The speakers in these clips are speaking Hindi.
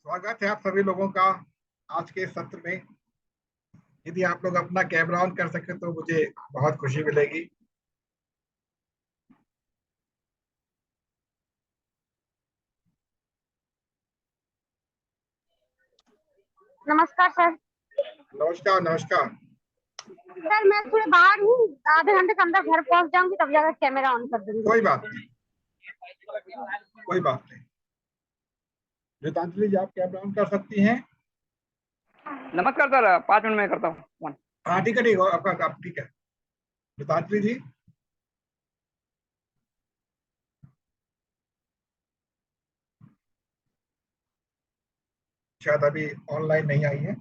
स्वागत है आप सभी लोगों का आज के सत्र में। यदि आप लोग अपना कैमरा ऑन कर सके तो मुझे बहुत खुशी मिलेगी। नमस्कार सर। नमस्कार नमस्कार। सर मैं थोड़े बाहर हूँ, आधे घंटे के अंदर घर पहुँच जाऊंगी, तब जाकर कैमरा ऑन कर दूंगी। कोई बात नहीं, कोई बात नहीं। गीतांजलि जी, आप कैमरा ऑन कर सकती हैं? नमस्कार सर, 5 मिनट में करता हूँ। हाँ ठीक है, ठीक है, आपका आप ठीक है। गीतांजलि जी, शायद अभी ऑनलाइन नहीं आई है।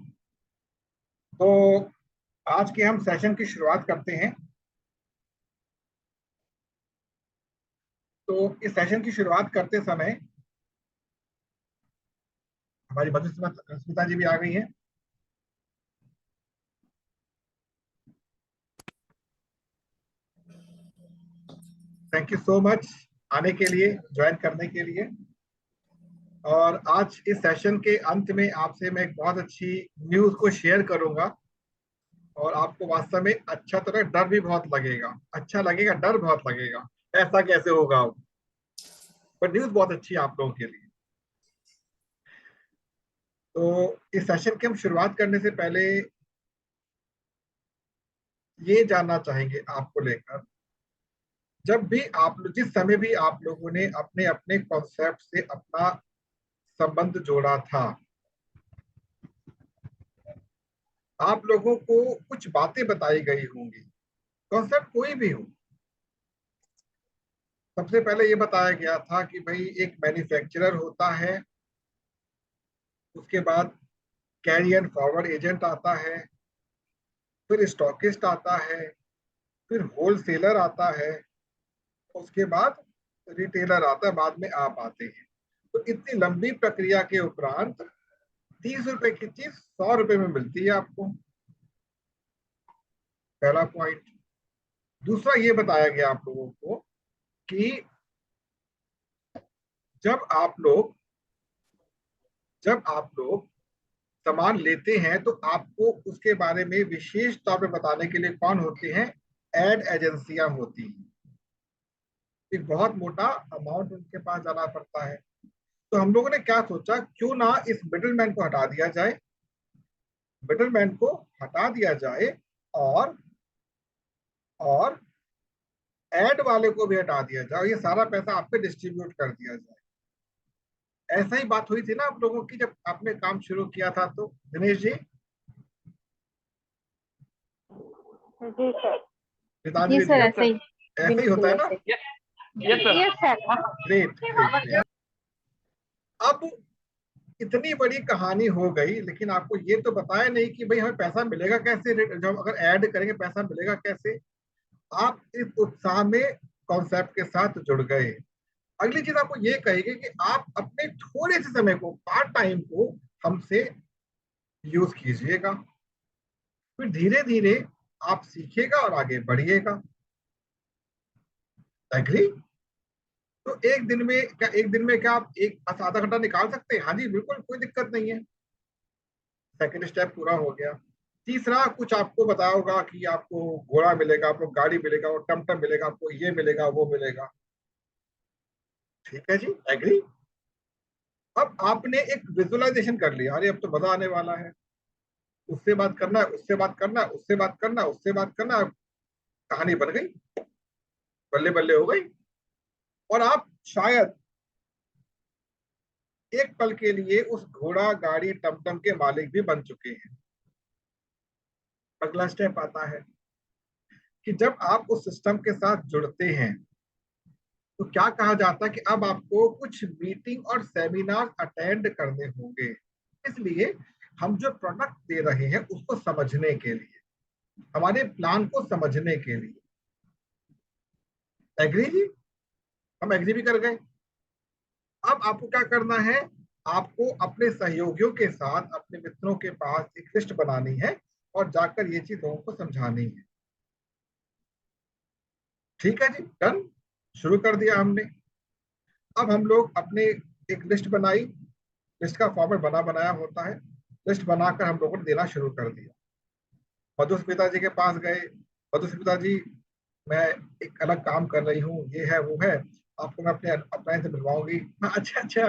तो आज के हम सेशन की शुरुआत करते हैं। तो इस सेशन की शुरुआत करते समय हमारी मधुस्मिता जी भी आ गई हैं। थैंक यू सो मच आने के लिए, ज्वाइन करने के लिए। और आज इस सेशन के अंत में आपसे मैं एक बहुत अच्छी न्यूज को शेयर करूंगा और आपको वास्तव में अच्छा तो नहीं, डर भी बहुत लगेगा। अच्छा लगेगा, डर बहुत लगेगा, ऐसा कैसे होगा अब। पर न्यूज बहुत अच्छी है आप लोगों के लिए। तो इस सेशन की हम शुरुआत करने से पहले ये जानना चाहेंगे आपको लेकर, जब भी आप लोग, जिस समय भी आप लोगों ने अपने अपने कॉन्सेप्ट से अपना संबंध जोड़ा था, आप लोगों को कुछ बातें बताई गई होंगी। कॉन्सेप्ट कोई भी हो, सबसे पहले ये बताया गया था कि भाई एक मैन्युफैक्चरर होता है, उसके बाद कैरी एंड फॉरवर्ड एजेंट आता है, फिर स्टॉकिस्ट आता है, फिर होलसेलर आता है, उसके बाद रिटेलर आता है, बाद में आप आते हैं। तो इतनी लंबी प्रक्रिया के उपरांत 30 रुपए की चीज 100 रुपए में मिलती है आपको। पहला पॉइंट। दूसरा ये बताया गया आप लोगों को कि जब आप लोग जब आप लोग सामान लेते हैं तो आपको उसके बारे में विशेष तौर पे बताने के लिए कौन होते हैं? एड एजेंसियां होती हैं। एक बहुत मोटा अमाउंट उनके पास जाना पड़ता है। तो हम लोगों ने क्या सोचा, क्यों ना इस मिडिलमैन को हटा दिया जाए, मिडिलमैन को हटा दिया जाए और और एड वाले को भी हटा दिया जाए, ये सारा पैसा आप पे डिस्ट्रीब्यूट कर दिया जाए। ऐसा ही बात हुई थी ना आप लोगों की जब आपने काम शुरू किया था। तो दिनेश जी, जी सर। गीतांजलि जी जी, सर, ऐसे ही ऐसा ही होता है ना? Yes sir. Yes sir. Great great. अब इतनी बड़ी कहानी हो गई, लेकिन आपको ये तो बताया नहीं कि भाई हमें पैसा मिलेगा कैसे, जब अगर ऐड करेंगे पैसा मिलेगा कैसे। आप इस उत्साह में कॉन्सेप्ट के साथ जुड़ गए। अगली चीज आपको ये कहेगी कि आप अपने थोड़े से समय को, पार्ट टाइम को हमसे यूज कीजिएगा, फिर धीरे धीरे आप सीखिएगा और आगे बढ़िएगा। एग्री? तो एक दिन में क्या आप एक आधा घंटा निकाल सकते हैं? हाँ जी बिल्कुल, कोई दिक्कत नहीं है। सेकंड स्टेप पूरा हो गया। तीसरा, कुछ आपको बताया होगा कि आपको घोड़ा मिलेगा, आपको गाड़ी मिलेगा, वो टमटम मिलेगा, आपको ये मिलेगा वो मिलेगा। ठीक है जी, एग्री? अब आपने एक विजुअलाइजेशन कर लिया, अरे अब तो मजा आने वाला है, उससे बात करना है, उससे बात करना है, उससे बात करना है, उससे बात करना है। कहानी बन गई, बल्ले बल्ले हो गई। और आप शायद एक पल के लिए उस घोड़ा गाड़ी टमटम के मालिक भी बन चुके हैं। अगला स्टेप आता है कि जब आप उस सिस्टम के साथ जुड़ते हैं तो क्या कहा जाता है कि अब आपको कुछ मीटिंग और सेमिनार अटेंड करने होंगे। इसलिए हम जो प्रोडक्ट दे रहे हैं उसको समझने के लिए, हमारे प्लान को समझने के लिए। एग्री जी? हम एग्री भी कर गए। अब आपको क्या करना है, आपको अपने सहयोगियों के साथ, अपने मित्रों के पास एक लिस्ट बनानी है और जाकर ये चीज लोगों को समझानी है। ठीक है जी, डन। शुरू कर दिया हमने। अब हम लोग अपने एक लिस्ट बनाई, लिस्ट का फॉर्मेट बना बनाया होता है। लिस्ट बनाकर हम लोगों ने देना शुरू कर दिया। मधुस्मिता जी के पास गए, मधुस्मिता जी मैं एक अलग काम कर रही हूँ, ये है वो है, आपको मैं अपने अपलाइन से मिलवाऊंगी। हाँ, अच्छा अच्छा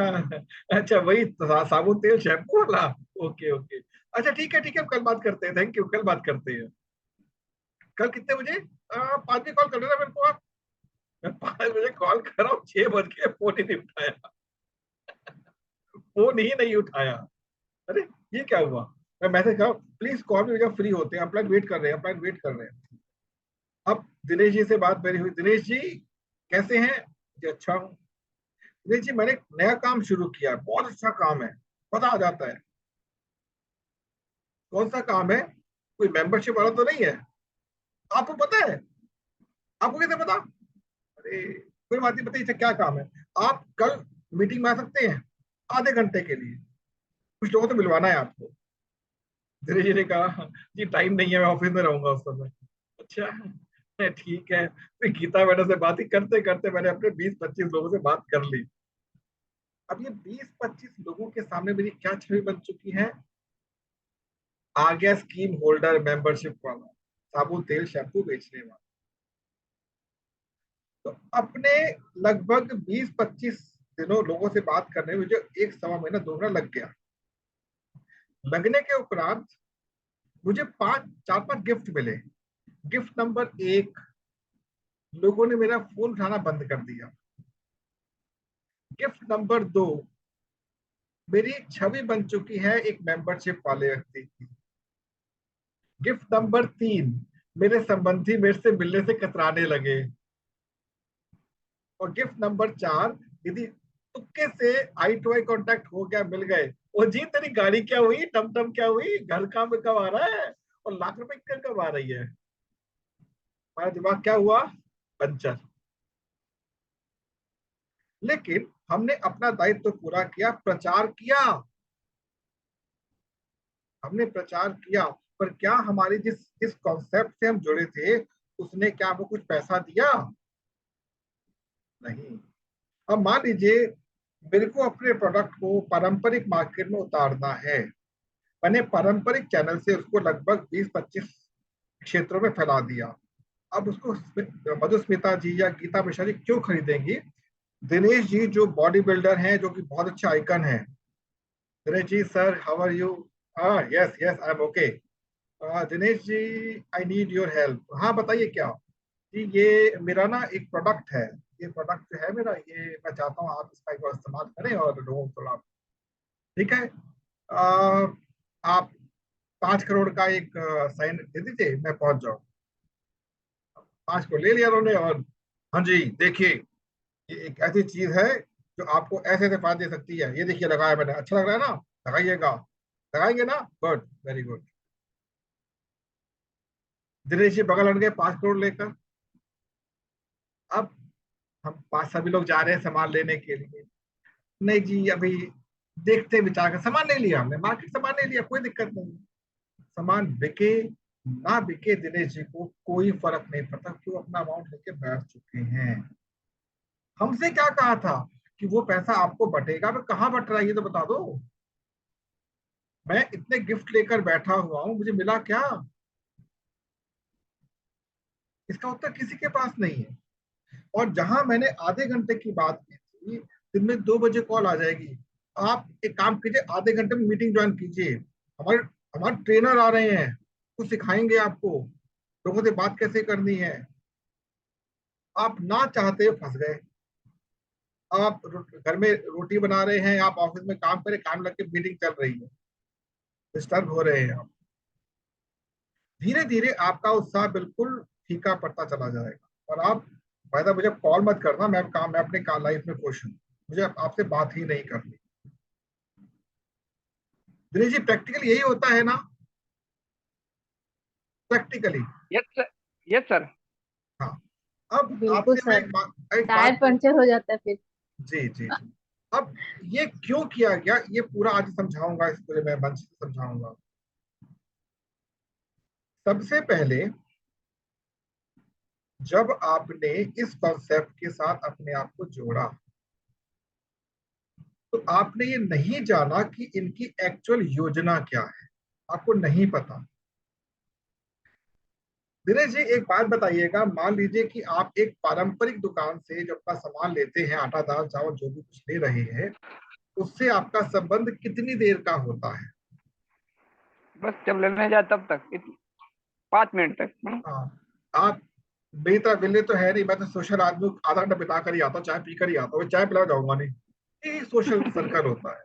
अच्छा, वही साबुन तेल शैम्पू वाला। ओके ओके, अच्छा ठीक है, हम कल बात करते हैं, थैंक यू, कल बात करते हैं। कल कितने बजे? 5 बजे कॉल कर लेना मेरे को आप। मैं 5 बजे कॉल कर रहा हूँ, 6 बज के फोन ही नहीं उठाया, फोन ही नहीं उठाया। अरे ये क्या हुआ? मैं मैसेज कहा प्लीज कॉल मी जब फ्री होते हैं, अपलाइन वेट कर रहे हैं, अपलाइन वेट कर रहे हैं। अब दिनेश जी से बात मेरी हुई, दिनेश जी कैसे हैं? जी अच्छा हूँ। दिनेश जी मैंने एक नया काम शुरू किया है, बहुत अच्छा काम है, पता आ जाता है। कौन सा काम है? कोई मेंबरशिप वाला तो नहीं है? आपको पता है? आपको कैसे पता? अरे कोई बात नहीं, बताइए क्या काम है। आप कल मीटिंग में आ सकते हैं आधे घंटे के लिए, कुछ लोगों से मिलवाना है आपको। धीरे धीरे कहा जी टाइम नहीं है, मैं ऑफिस में रहूंगा उस समय। अच्छा ठीक है, फिर गीता मैडम से बात ही करते करते मैंने अपने 20-25 लोगों से बात कर ली। अब ये 20-25 लोगों के सामने मेरी क्या छवि बन चुकी है? आ गया स्कीम होल्डर, मेंबरशिप वाला, साबुन तेल शैम्पू बेचने वाला। तो अपने लगभग 20-25 दिनों लोगों से बात करने में जो एक सवा महीना 2 महीना लग गया। लगने के उपरांत मुझे 4-5 गिफ्ट मिले। गिफ्ट नंबर 1, लोगों ने मेरा फोन उठाना बंद कर दिया। गिफ्ट नंबर 2, मेरी छवि बन चुकी है एक मेंबरशिप वाले व्यक्ति की। गिफ्ट नंबर 3, मेरे संबंधी मेरे से मिलने से कतराने लगे। और गिफ्ट नंबर 4, यदि तुक्के से आई टू आई कॉन्टेक्ट हो गया, मिल गए, ओ जी तेरी गाड़ी क्या हुई, टमटम क्या हुई, घर काम में कब आ रहा है, और लाख रुपए कब आ रही है। हमारा दिमाग क्या हुआ? पंचर। लेकिन हमने अपना दायित्व तो पूरा किया, प्रचार किया, हमने प्रचार किया। पर क्या हमारी जिस कॉन्सेप्ट से हम जुड़े थे, उसने क्या वो कुछ पैसा दिया? नहीं। अब मान लीजिए मेरे को अपने प्रोडक्ट को पारंपरिक मार्केट में उतारना है, मैंने पारंपरिक चैनल से उसको लगभग 20-25 क्षेत्रों में फैला दिया। अब उसको मधुस्मिता जी या गीता मिश्रा जी क्यों खरीदेंगी? दिनेश जी जो बॉडी बिल्डर हैं, जो कि बहुत अच्छे आइकन है। Dinesh ji sir how are you? हाँ yes yes I am okay. Dinesh ji I need your help. हाँ बताइए क्या? जी ये मेरा ना एक प्रोडक्ट है, ये प्रोडक्ट जो है मेरा, ये मैं चाहता हूँ आप इसका एक बार इस्तेमाल करें और लोगों को थोड़ा, ठीक है। आ, आप 5 करोड़ का एक साइन दे दीजिए, मैं पहुंच जाऊँ। 5 को ले लिया उन्होंने, और हाँ जी देखिए ये एक ऐसी चीज है जो आपको ऐसे ऐसे फायदे दे सकती है, ये देखिए लगाया मैंने, अच्छा लग रहा है ना? लगाइएगा, लगाएंगे ना? Good, very good. Dinesh ji बगल हट गए 5 करोड़ लेकर। अब हम 5 सभी लोग जा रहे हैं सामान लेने के लिए। नहीं जी अभी देखते विचार कर, सामान नहीं लिया हमने, मार्केट सामान नहीं लिया, कोई दिक्कत नहीं। सामान बिके ना बिके दिनेश जी को कोई फर्क नहीं पड़ता, क्यों अपना अमाउंट लेके बैठ चुके हैं। हमसे क्या कहा था कि वो पैसा आपको बटेगा, मैं कहाँ बट रहा है ये तो बता दो। मैं इतने गिफ्ट लेकर बैठा हुआ हूं, मुझे मिला क्या? इसका उत्तर किसी के पास नहीं है। और जहां मैंने आधे घंटे की बात की थी, दिन में 2 बजे कॉल आ जाएगी, आप एक काम कीजिए आधे घंटे में मीटिंग ज्वाइन कीजिए, हमारे हमारे ट्रेनर आ रहे हैं, कुछ सिखाएंगे आपको लोगों से बात कैसे करनी है। आप ना चाहते हुए फंस गए। आप घर में रोटी बना रहे हैं, आप ऑफिस में काम करें, काम लग के मीटिंग चल रही है, डिस्टर्ब हो रहे हैं आप। धीरे धीरे आपका उत्साह बिल्कुल फीका पड़ता चला जाएगा, और आप फायदा, मुझे कॉल मत करना, मैं अपने लाइफ में खुश हूँ, मुझे आपसे बात ही नहीं करनी। दिनेश जी प्रैक्टिकली यही होता है ना? Practically. Yes sir, yes sir. हाँ। अब बिल्कुल आपसे मैं सर, एक टायर बात पूछ, पंचर हो जाता है फिर। जी जी जी, अब ये क्यों किया गया, ये पूरा आज समझाऊंगा, इस पूरे मैं मंच से समझाऊंगा। सबसे पहले जब आपने इस कॉन्सेप्ट के साथ अपने आप को जोड़ा, तो आपने ये नहीं जाना कि इनकी एक्चुअल योजना क्या है, आपको नहीं पता। दिनेश जी एक बात बताइएगा, मान लीजिए कि आप एक पारंपरिक दुकान से जो अपना सामान लेते हैं, आटा दाल चावल जो भी कुछ ले रहे हैं, उससे आपका संबंध कितनी देर का होता है? बस जब लेने जाए तब तक 5 मिनट तक। हाँ, आप मेरी तरह विले तो है नहीं, मैं तो सोशल आदमी हूँ, आधा घंटा बिता कर ही आता हूँ, चाय पी कर ही आता हूँ, चाय पिला जाऊंगा नहीं, ये सोशल सर्कल होता है।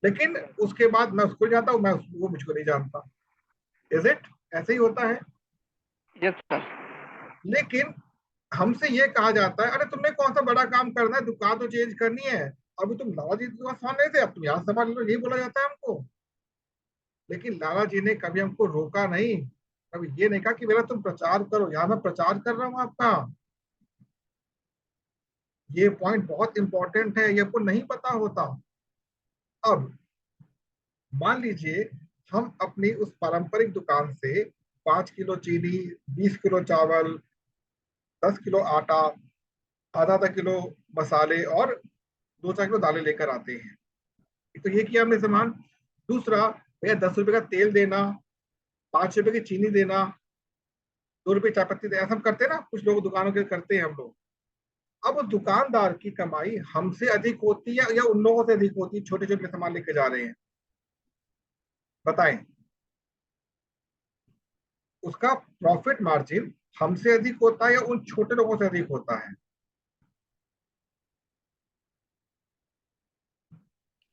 लेकिन उसके बाद मैं उसको जानता हूँ, वो मुझको नहीं जानता। Is it? ऐसे ही होता है। Yes sir. लेकिन हमसे ये कहा जाता है, अरे तुमने कौन सा बड़ा काम करना है, दुकान तो चेंज करनी है, अभी तुम लाला जी के पास सामान नहीं थे, अब तुम यहाँ सामान लो, यही बोला जाता है हमको। लेकिन लाला जी ने कभी हमको रोका नहीं, कभी ये नहीं कहा कि मेरा तुम प्रचार करो, यहाँ मैं प्रचार कर रहा हूँ आपका। ये पॉइंट बहुत इंपॉर्टेंट है, ये आपको नहीं पता होता। अब मान लीजिए हम अपनी उस पारंपरिक दुकान से 5 किलो चीनी, 20 किलो चावल, 10 किलो आटा, आधा आधा किलो मसाले और 2-4 किलो दालें लेकर आते हैं। तो ये किया हमने सामान। दूसरा, भैया 10 रुपए का तेल देना, 5 रुपए की चीनी देना, 2 रुपए चाय पत्ती देना, ऐसा हम करते हैं ना, कुछ लोग दुकानों के करते हैं हम लोग। अब उस दुकानदार की कमाई हमसे अधिक होती है या उन लोगों से अधिक होती है छोटे छोटे सामान लेके जा रहे हैं? बताएं। उसका प्रॉफिट मार्जिन हमसे अधिक होता है या उन छोटे लोगों से अधिक होता है?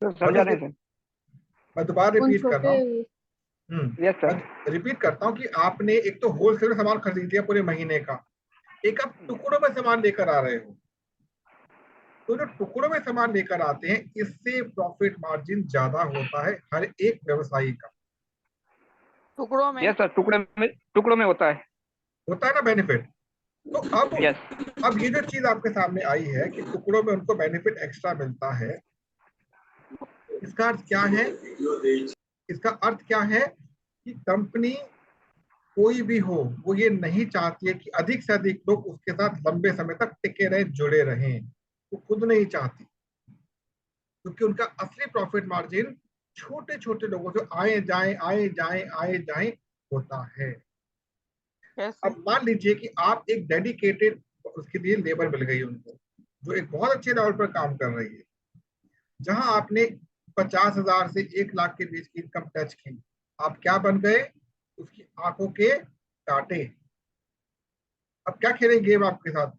तो समझा नहीं मतलब सर। मैं दोबारा उन रिपीट कर रहा छोटे। हूँ। यस मैं सर। रिपीट करता हूँ कि आपने एक तो होलसेल में सामान खरीद लिया पूरे महीने का, एक आप टुकड़ों में सामान लेकर आ रहे हो। तो जो टुकड़ों में सामान लेकर आते हैं, इससे प्रॉफिट मार्जिन ज्यादा होता है हर एक व्यवसायी का। टुकड़ों में। यस सर, टुकड़ों में होता है। होता है ना बेनिफिट? तो यस। अब ये जो चीज आपके सामने आई है कि टुकड़ों में उनको बेनिफिट एक्स्ट्रा मिलता है, इसका अर्थ क्या है? इसका अर्थ क्या है कि कंपनी कोई भी हो, वो ये नहीं चाहती है कि अधिक से अधिक लोग उसके साथ लंबे समय तक टिके रहे, जुड़े रहें। वो खुद नहीं चाहती, क्योंकि उनका असली प्रॉफिट मार्जिन छोटे छोटे लोगों से आए जाए आए जाए आए जाए होता है। कैसे? अब मान लीजिए कि आप एक डेडिकेटेड, उसके लिए लेबर मिल गई उनको, जो एक बहुत अच्छे लेवल पर काम कर रही है। जहां आपने 50,000 से 1 लाख के बीच की इनकम टच की, आप क्या बन गए? उसकी आंखों के कांटे। अब क्या खेलें गेम आपके साथ?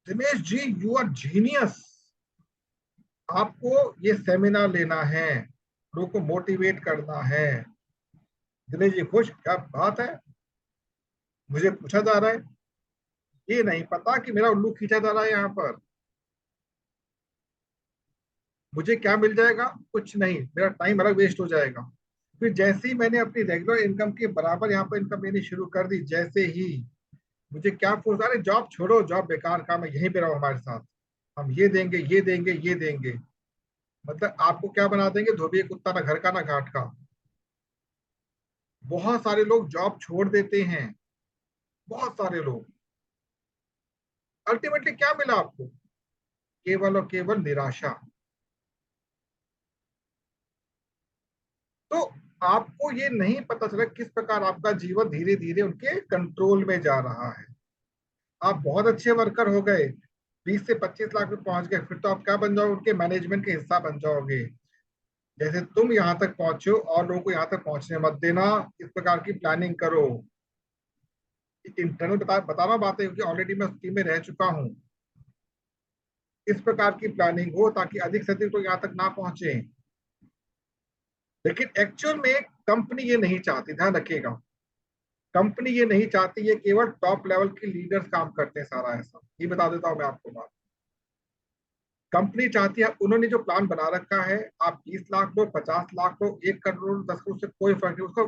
Dinesh ji you are genius, आपको ये सेमिनार लेना है, लोगों को मोटिवेट करना है। दिनेश जी खुश, क्या बात है, मुझे पूछा जा रहा है। ये नहीं पता कि मेरा उल्लू खींचा जा रहा है यहाँ पर। मुझे क्या मिल जाएगा? कुछ नहीं, मेरा टाइम अलग वेस्ट हो जाएगा। फिर जैसे ही मैंने अपनी रेगुलर इनकम के बराबर यहाँ पर इनकम लेनी शुरू कर दी, जैसे ही मुझे क्या फोर्स, अरे जॉब छोड़ो, जॉब बेकार काम है, यहीं पे रहो हमारे साथ, हम ये देंगे ये देंगे ये देंगे। मतलब आपको क्या बना देंगे? धोबी कुत्ता, ना घर का ना घाट का। बहुत सारे लोग जॉब छोड़ देते हैं, बहुत सारे लोग। अल्टीमेटली क्या मिला आपको? केवल और केवल निराशा। तो आपको ये नहीं पता चला किस प्रकार आपका जीवन धीरे धीरे उनके कंट्रोल में जा रहा है। आप बहुत अच्छे वर्कर हो गए, 20 से 25 लाख में पहुंच गए, फिर तो आप क्या बन जाओगे? उनके मैनेजमेंट के हिस्सा बन जाओगे। जैसे तुम यहाँ तक पहुंचो और लोगों को यहाँ तक पहुंचने मत देना, इस प्रकार की प्लानिंग करो। इंटरनल बताना बातें, क्योंकि ऑलरेडी मैं उस टीम में रह चुका हूँ। इस प्रकार की प्लानिंग हो ताकि अधिक से अधिक लोग यहाँ तक ना पहुंचे। लेकिन एक्चुअल में कंपनी ये नहीं चाहती, ध्यान रखिएगा, कंपनी ये नहीं चाहती, ये केवल टॉप लेवल के लीडर्स काम करते हैं सारा ऐसा। ये बता देता हूं मैं आपको बात। कंपनी चाहती है, उन्होंने जो प्लान बना रखा है, आप 20 लाख लो, 50 लाख लो, 1 करोड़ 10 करोड़ से कोई फर्क नहीं, उसको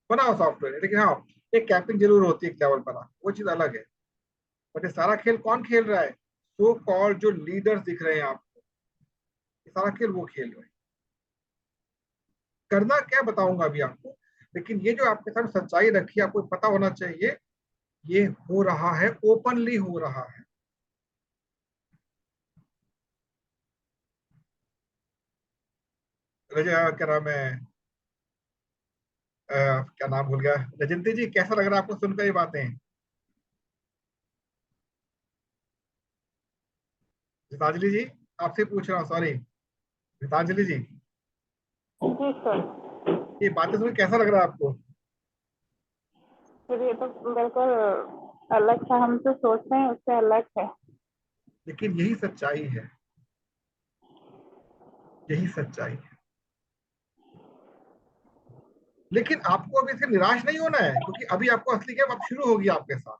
बनाओ सॉफ्टवेयर। लेकिन हाँ, एक कैपिंग जरूर होती है एक लेवल पर, वो चीज अलग है। बट ये सारा खेल कौन खेल रहा है? सो कॉल्ड जो लीडर्स दिख रहे हैं आपको, ये सारा खेल वो खेल रहे हैं। करना क्या बताऊंगा अभी आपको, लेकिन ये जो आपके साथ सच्चाई रखी है, आपको पता होना चाहिए, ये हो रहा है, ओपनली हो रहा है। क्या नाम है, क्या नाम भूल गया, रजंती जी कैसा लग रहा है आपको सुनकर ये बातें? गीतांजलि जी, आपसे पूछ रहा हूँ, सॉरी गीतांजलि जी, जी सर। ये बातें सुन कैसा लग रहा है आपको? फिर ये तो बिल्कुल अलग सा, हम तो सोचते हैं उससे अलग है। लेकिन यही सच्चाई है, यही सच्चाई है। लेकिन आपको अभी इससे निराश नहीं होना है, क्योंकि अभी आपको असली गेम अब शुरू होगी आपके साथ।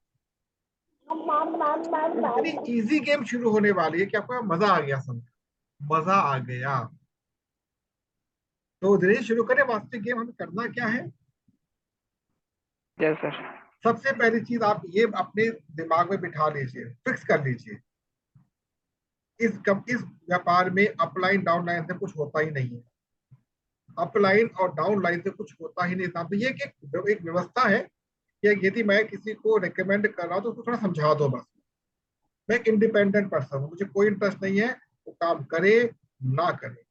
इतनी इजी गेम शुरू होने वाली है कि आपको मजा आ गया, समझ, मजा आ गया। तो धीरे शुरू करें वास्तविक गेम, हमें करना क्या है। Yes sir. सबसे पहली चीज आप ये अपने दिमाग में बिठा लीजिए, फिक्स कर लीजिए, इस व्यापार में अपलाइन डाउनलाइन से कुछ होता ही नहीं है। अपलाइन और डाउन लाइन से कुछ होता ही नहीं था। तो ये एक व्यवस्था है कि यदि मैं किसी को रिकमेंड कर रहा हूँ तो उसको थोड़ा समझा दो बस। मैं एक इंडिपेंडेंट पर्सन हूँ, मुझे कोई इंटरेस्ट नहीं है वो काम करे ना करे,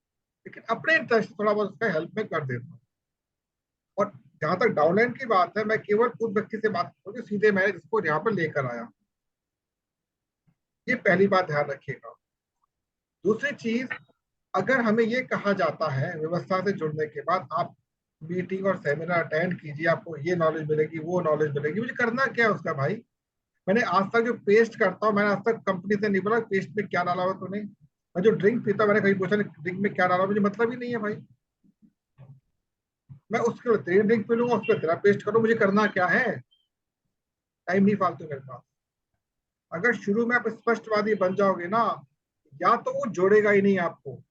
लेकिन अपने इंटरेस्ट थोड़ा बहुत उसका हेल्प में कर देता हूँ। और जहां तक डाउनलाइन की बात है, मैं केवल उस व्यक्ति से बात करूँ सीधे मैं जिसको यहाँ पर लेकर आया। ये पहली बात ध्यान रखिएगा। दूसरी चीज, अगर हमें ये कहा जाता है व्यवस्था से जुड़ने के बाद आप मीटिंग और सेमिनार अटेंड कीजिए, आपको ये नॉलेज मिलेगी वो नॉलेज मिलेगी, मुझे करना क्या है उसका भाई? मैंने आज तक जो पेस्ट करता हूँ, मैंने आज तक कंपनी से नहीं बोला पेस्ट में क्या डाला हुआ तूने। मैं जो ड्रिंक पीता मैंने कहीं पूछा ड्रिंक में क्या डाला, मुझे मतलब ही नहीं है भाई। मैं उसके लिए तेरी ड्रिंक पी लूंगा, उस पर तेरा पेस्ट करूँ, मुझे करना क्या है? टाइम नहीं फालतू मेरे पास। अगर शुरू में आप स्पष्टवादी बन जाओगे ना, या तो वो जोड़ेगा ही नहीं आपको,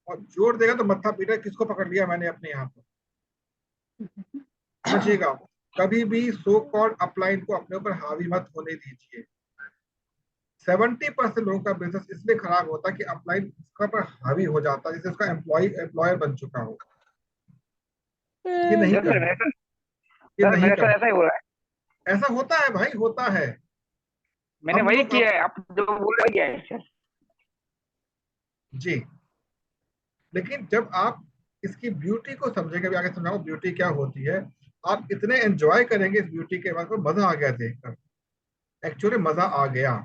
और जोड़ देगा तो मत्था पीटा किसको पकड़ लिया मैंने अपने यहाँ पर। समझिएगा, कभी भी सो कॉल्ड अपलाइन को अपने ऊपर हावी मत होने दीजिए। 70% लोगों का बिजनेस इसलिए खराब होता है कि अपलाइन उसका पर हावी हो जाता है, जैसे उसका एम्प्लॉयर बन चुका हो। ये नहीं यस सर, करना, मेरे साथ ये सर नहीं मेरे साथ करना। ऐसा ही हो रहा है। ऐसा होता है भाई, होता है। मैंने हम वही लोग किया है, आप जो बोल रहे किया है सर। जी, लेकिन जब आप इसकी ब्यूटी को समझेंगे, अभी आगे समझाऊं ब्यूटी क्या होती है, आप इतने एंजॉय करेंगे इस ब्यूटी के बाद, मजा आ गया देखकर, एक्चुअली मजा आ गया।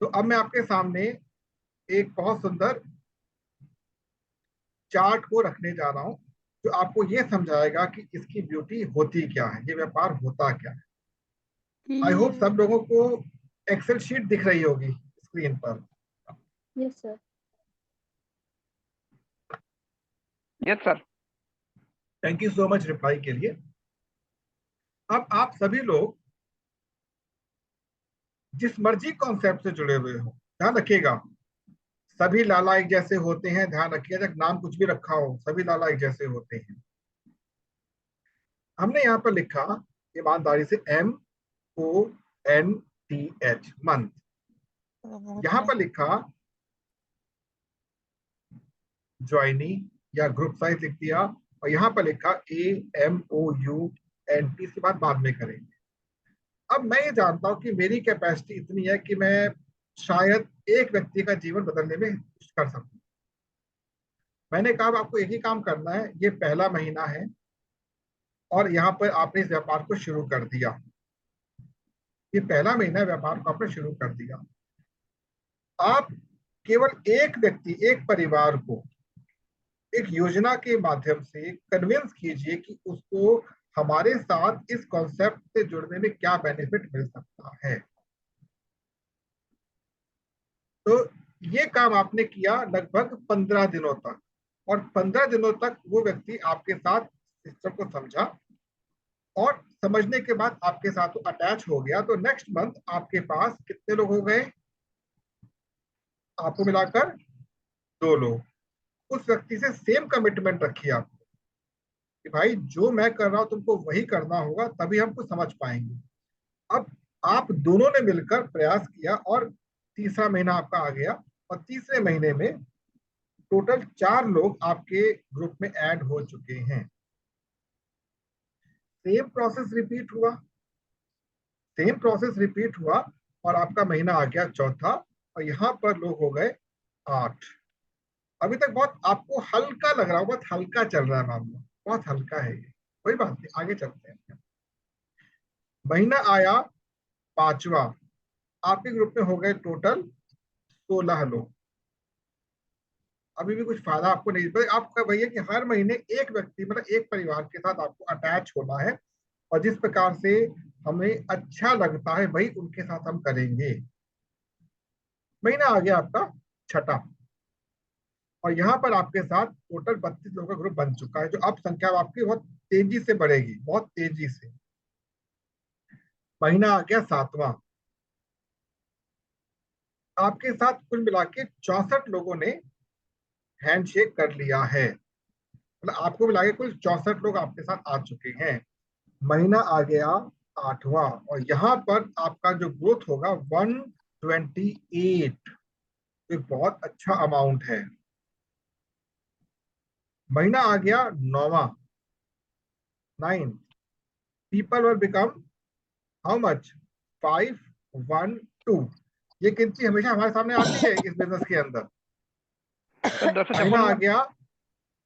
तो अब मैं आपके सामने एक बहुत सुंदर चार्ट को रखने जा रहा हूं, जो आपको ये समझाएगा कि इसकी ब्यूटी होती क्या है, ये व्यापार होता क्या है। आई होप सब लोगों को एक्सेल शीट दिख रही होगी स्क्रीन पर। Yes sir. Yes sir. Thank you so much reply के लिए। अब आप सभी लोग जिस मर्जी कॉन्सेप्ट से जुड़े हुए हो, ध्यान रखिएगा, सभी लाला एक जैसे होते हैं, ध्यान रखिएगा, नाम कुछ भी रखा हो सभी लाला एक जैसे होते हैं। हमने यहाँ पर लिखा ईमानदारी से MONTH, मंथ। यहाँ पर लिखा ज्वाइनी या ग्रुप साइज लिख दिया, और यहाँ पर लिखा AMOUNT, इसके बाद में करेंगे। अब मैं ये जानता हूं कि मेरी कैपेसिटी इतनी है कि मैं शायद एक व्यक्ति का जीवन बदलने में कुछ कर सकूं। मैंने कहा आपको एक ही काम करना है, ये पहला महीना है और यहाँ पर आपने इस व्यापार को शुरू कर दिया। ये पहला महीना व्यापार को आपने शुरू कर दिया। आप केवल एक व्यक्ति, एक परिवार को एक योजना के माध्यम से कन्विंस कीजिए कि उसको हमारे साथ इस कॉन्सेप्ट से जुड़ने में क्या बेनिफिट मिल सकता है। तो ये काम आपने किया लगभग 15 दिनों तक, और 15 दिनों तक वो व्यक्ति आपके साथ सिस्टम को समझा, और समझने के बाद आपके साथ अटैच हो गया। तो नेक्स्ट मंथ आपके पास कितने लोग हो गए? आपको मिलाकर 2 लोग। उस व्यक्ति से सेम कमिटमेंट रखिए आप कि भाई जो मैं कर रहा हूं तुमको वही करना होगा, तभी हम कुछ समझ पाएंगे। अब आप दोनों ने मिलकर प्रयास किया और तीसरा महीना आपका आ गया, और तीसरे महीने में टोटल 4 लोग आपके ग्रुप में ऐड हो चुके हैं। सेम प्रोसेस रिपीट हुआ, सेम प्रोसेस रिपीट हुआ, और आपका महीना आ गया चौथा, और यहां पर लोग हो गए 8। अभी तक बहुत आपको हल्का लग रहा हो, बहुत हल्का चल रहा है मामला, बहुत हल्का है ये, कोई बात नहीं, आगे चलते हैं। महीना आया पांचवा, आपके ग्रुप में हो गए टोटल 16 लोग। अभी भी कुछ फायदा आपको नहीं, बस आपका भैया कि हर महीने एक व्यक्ति मतलब एक परिवार के साथ आपको अटैच होना है, और जिस प्रकार से हमें अच्छा लगता है वही उनके साथ हम करेंगे। महीना आ गया आपका छठा, और यहाँ पर आपके साथ टोटल 32 लोगों का ग्रुप बन चुका है, जो अब संख्या आपकी बहुत तेजी से बढ़ेगी, बहुत तेजी से। महीना आ गया सातवां, आपके साथ कुल मिला के 64 लोगों ने हैंडशेक कर लिया है, मतलब आपको मिला के कुल 64 लोग आपके साथ आ चुके हैं। महीना आ गया आठवां, और यहाँ पर आपका जो ग्रोथ होगा 128, तो बहुत अच्छा अमाउंट है। महीना आ गया नौवां, 9, people will become how much, 512। ये गिनती हमेशा हमारे सामने आती है इस बिजनेस के अंदर। सर 256 महीना नहीं आ होता? गया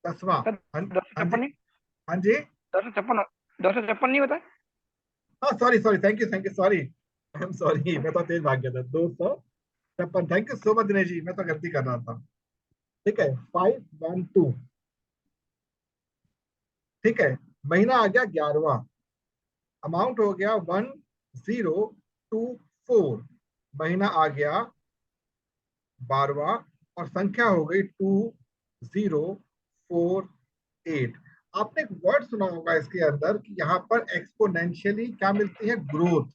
10वां। सर हाँ, दो सौ हाँ जी, छप्पन नहीं, हाँ जी, 256 नहीं होता? हाँ sorry sorry, thank you sorry, I am sorry, मैं तो तेज भाग गया था। 256, thank you so much Dinesh ji, मैं तो गलती कर रहा था। ठीक है, 512। ठीक है, महीना आ गया 11वां, अमाउंट हो गया 1024। महीना आ गया 12वां, और संख्या हो गई 2048। आपने एक वर्ड सुना होगा इसके अंदर कि यहाँ पर एक्सपोनेंशियली क्या मिलती है, ग्रोथ।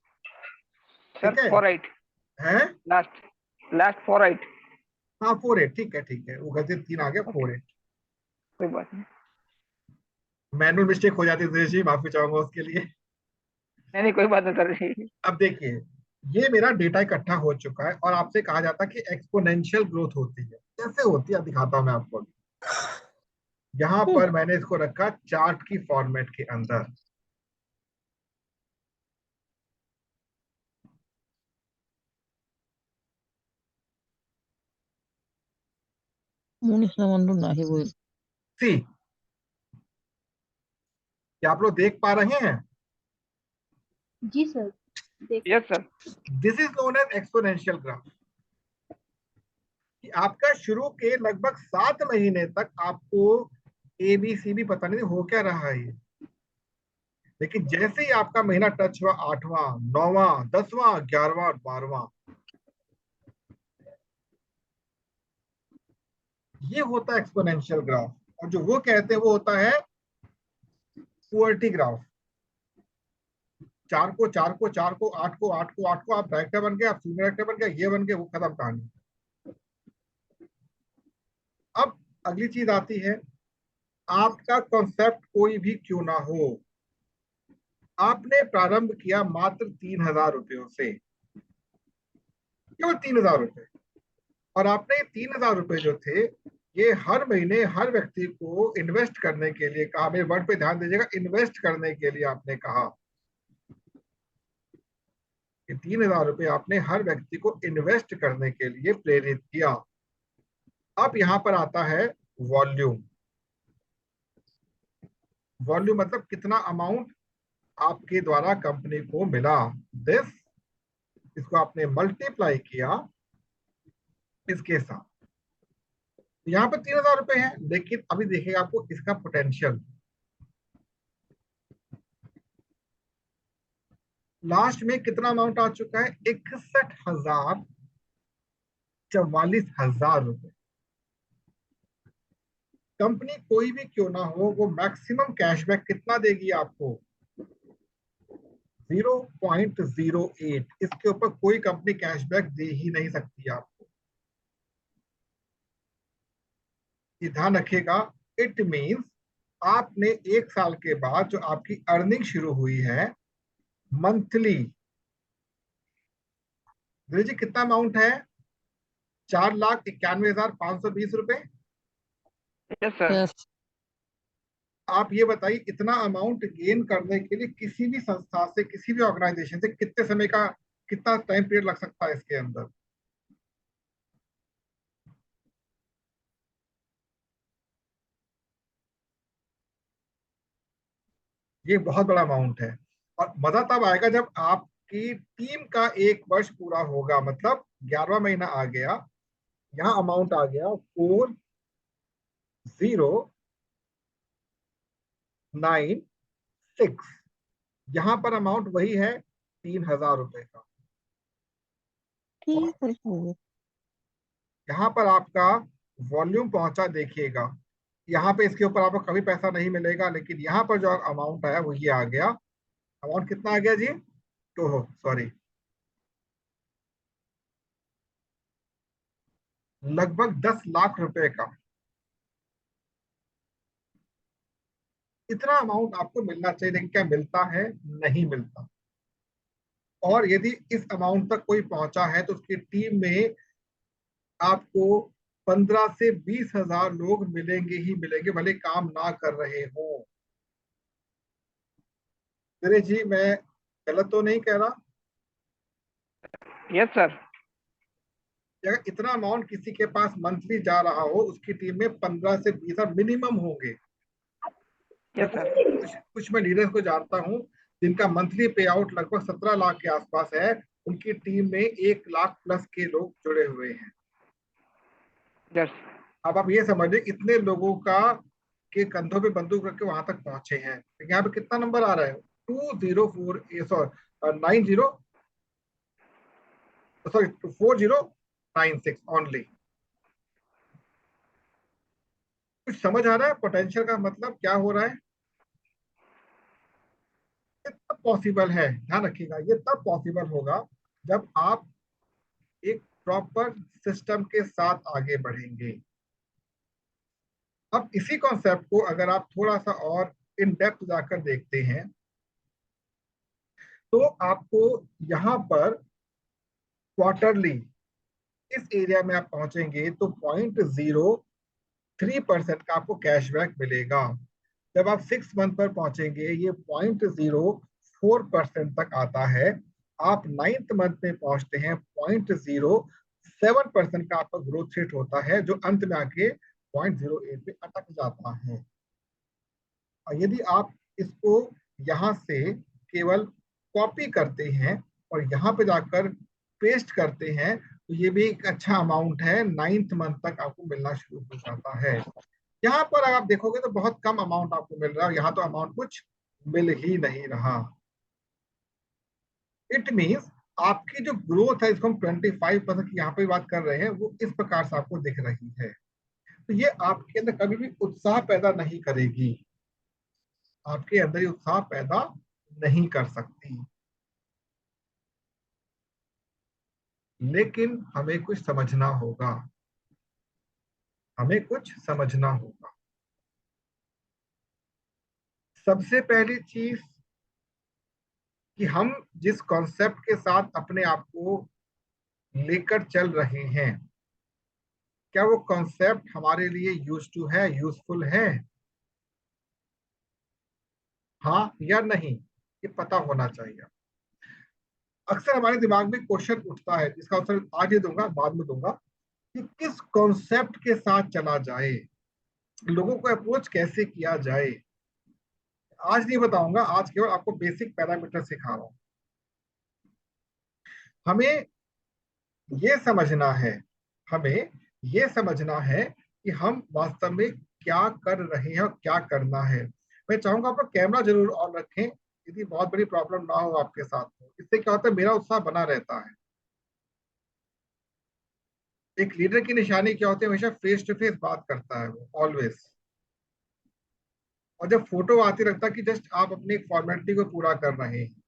सर ठीक है, 48, है, लास्ट 48। हाँ 48, ठीक है, वो गलती 3 आ गया, ओके, 48। कोई बात नहीं। मैनुअल मिस्टेक हो जाती है दिनेश जी, माफी चाहूंगा उसके लिए। नहीं नहीं, कोई बात नहीं सर। अब देखिए, ये मेरा डेटा इकट्ठा हो चुका है, और आपसे कहा जाता है कि एक्सपोनेंशियल ग्रोथ होती है, कैसे होती है दिखाता हूं मैं आपको। यहाँ पर मैंने इसको रखा चार्ट की फॉर्मेट के अंदर। सी, क्या आप लोग देख पा रहे हैं? जी सर, देख। Yes sir. This is known as exponential graph, कि आपका शुरू के लगभग 7 महीने तक आपको ए बी सी भी पता नहीं हो क्या रहा है, लेकिन जैसे ही आपका महीना टच हुआ, 8वां, 9वां, 10वां, 11वां और 12वां, ये होता है एक्सपोनेंशियल ग्राफ। और जो वो कहते हैं वो होता है पुअर्टी ग्राफ। 4 को 8 को आप डायरेक्टर बन गए, आप सीनियर डायरेक्टर बन गए, ये बन गए, वो खत्म कहानी। अब अगली चीज आती है, आपका कॉन्सेप्ट कोई भी क्यों ना हो, आपने प्रारंभ किया मात्र 3,000 रुपयों से, केवल 3,000 रुपए, और आपने 3,000 रुपए जो थे, ये हर महीने हर व्यक्ति को इन्वेस्ट करने के लिए कहा। मेरे वर्ड पे ध्यान दीजिएगा, इन्वेस्ट करने के लिए आपने कहा कि 3,000 रुपए आपने हर व्यक्ति को इन्वेस्ट करने के लिए प्रेरित किया। अब यहां पर आता है वॉल्यूम। वॉल्यूम मतलब कितना अमाउंट आपके द्वारा कंपनी को मिला, दिस, इसको आपने मल्टीप्लाई किया इसके साथ। यहाँ पर 3,000 रुपए है, लेकिन अभी देखिएगा आपको इसका पोटेंशियल। लास्ट में कितना अमाउंट आ चुका है, 61,44,000 रुपए। कंपनी कोई भी क्यों ना हो, वो मैक्सिमम कैशबैक कितना देगी आपको, 0.08। इसके ऊपर कोई कंपनी कैशबैक दे ही नहीं सकती आपको, ये ध्यान रखिएगा। इट मीन्स आपने 1 साल के बाद जो आपकी अर्निंग शुरू हुई है मंथली, जी कितना अमाउंट है, 4,91,520 रुपए। Yes sir. आप ये बताइए, इतना अमाउंट गेन करने के लिए किसी भी संस्था से, किसी भी ऑर्गेनाइजेशन से कितने समय का, कितना टाइम पीरियड लग सकता है इसके अंदर? ये बहुत बड़ा अमाउंट है। और मजा तब आएगा जब आपकी टीम का 1 वर्ष पूरा होगा, मतलब 11वां महीना आ गया, यहाँ अमाउंट आ गया 4096। यहाँ पर अमाउंट वही है 3000 रुपए का। और ठीक है। यहाँ पर आपका वॉल्यूम पहुंचा देखिएगा, यहाँ पे इसके ऊपर आपको कभी पैसा नहीं मिलेगा, लेकिन यहाँ पर जो अमाउंट आया वो ये आ गया। अमाउंट कितना आ गया जी? तो हो सॉरी, लगभग 10 लाख रुपए का। इतना अमाउंट आपको मिलना चाहिए, लेकिन क्या मिलता है? नहीं मिलता। और यदि इस अमाउंट तक कोई पहुंचा है तो उसकी टीम में आपको 15 से 20 हजार लोग मिलेंगे ही मिलेंगे, भले काम ना कर रहे हो। अरे जी, मैं गलत तो नहीं कह रहा? Yes sir. अगर इतना अमाउंट किसी के पास मंथली जा रहा हो, उसकी टीम में 15 से 20 मिनिमम होंगे। मैं यस कुछ सर। कुछ कुछ मैं लीडर्स को जानता हूँ जिनका मंथली पे आउट लगभग 17 लाख के आसपास है। उनकी टीम में 1 लाख प्लस के लोग जुड़े हुए हैं। यस। अब आप ये समझिए इतने लोगों का के कंधों पे बंदूक रख के वहां तक पहुंचे हैं। तो यहाँ पे कितना नंबर आ रहा है? 204, सॉरी 90, सॉरी 4096 ओनली। कुछ समझ आ रहा है पोटेंशियल का मतलब क्या हो रहा है? ये तब पॉसिबल है, ध्यान रखिएगा, ये तब पॉसिबल होगा जब आप एक प्रॉपर सिस्टम के साथ आगे बढ़ेंगे। अब इसी कॉन्सेप्ट को अगर आप थोड़ा सा और इन डेप्थ जाकर देखते हैं तो आपको यहाँ पर क्वार्टरली इस एरिया में आप पहुंचेंगे तो 0.03% का आपको कैशबैक मिलेगा। जब आप 6 मंथ पर पहुंचेंगे ये 0.04% तक आता है। आप 9th मंथ में पहुंचते हैं 0.07% का आपका ग्रोथ रेट होता है, जो अंत में आके 0.08 पे अटक जाता है। और यदि आप इसको यहाँ से केवल कॉपी करते हैं और यहाँ पे जाकर पेस्ट करते हैं तो ये भी एक अच्छा अमाउंट है, 9th मंथ तक आपको मिलना शुरू हो जाता है। यहाँ पर अगर आप देखोगे तो बहुत कम अमाउंट आपको मिल रहा है, यहाँ तो अमाउंट कुछ मिल ही नहीं रहा। इट मीन्स आपकी जो ग्रोथ है, इसको हम 25% की यहाँ पे बात कर रहे हैं, वो इस प्रकार से आपको दिख रही है। तो ये आपके अंदर कभी भी उत्साह पैदा नहीं करेगी, आपके अंदर ये उत्साह पैदा नहीं कर सकती। लेकिन हमें कुछ समझना होगा, हमें कुछ समझना होगा। सबसे पहली चीज कि हम जिस कॉन्सेप्ट के साथ अपने आप को लेकर चल रहे हैं, क्या वो कॉन्सेप्ट हमारे लिए यूज टू है, यूजफुल है? हाँ या नहीं, ये पता होना चाहिए। अक्सर हमारे दिमाग में क्वेश्चन उठता है, जिसका आंसर आज ही दूंगा, बाद में दूंगा, कि किस कॉन्सेप्ट के साथ चला जाए, लोगों को अप्रोच कैसे किया जाए। आज नहीं बताऊंगा, आज केवल आपको बेसिक पैरामीटर सिखा रहा हूं। हमें ये समझना है, हमें ये समझना है कि हम वास्तव में क्या कर रहे हैं और क्या करना है। मैं चाहूंगा आप लोग कैमरा जरूर ऑन रखें, यदि बहुत बड़ी प्रॉब्लम ना हो आपके साथ हो। इससे क्या होता है, मेरा उत्साह बना रहता है। एक लीडर की निशानी क्या होती है? हमेशा फेस टू फेस बात करता है वो, ऑलवेज। और जब फोटो आती लगता है कि जस्ट आप अपनी एक फॉर्मेलिटी को पूरा कर रहे हैं।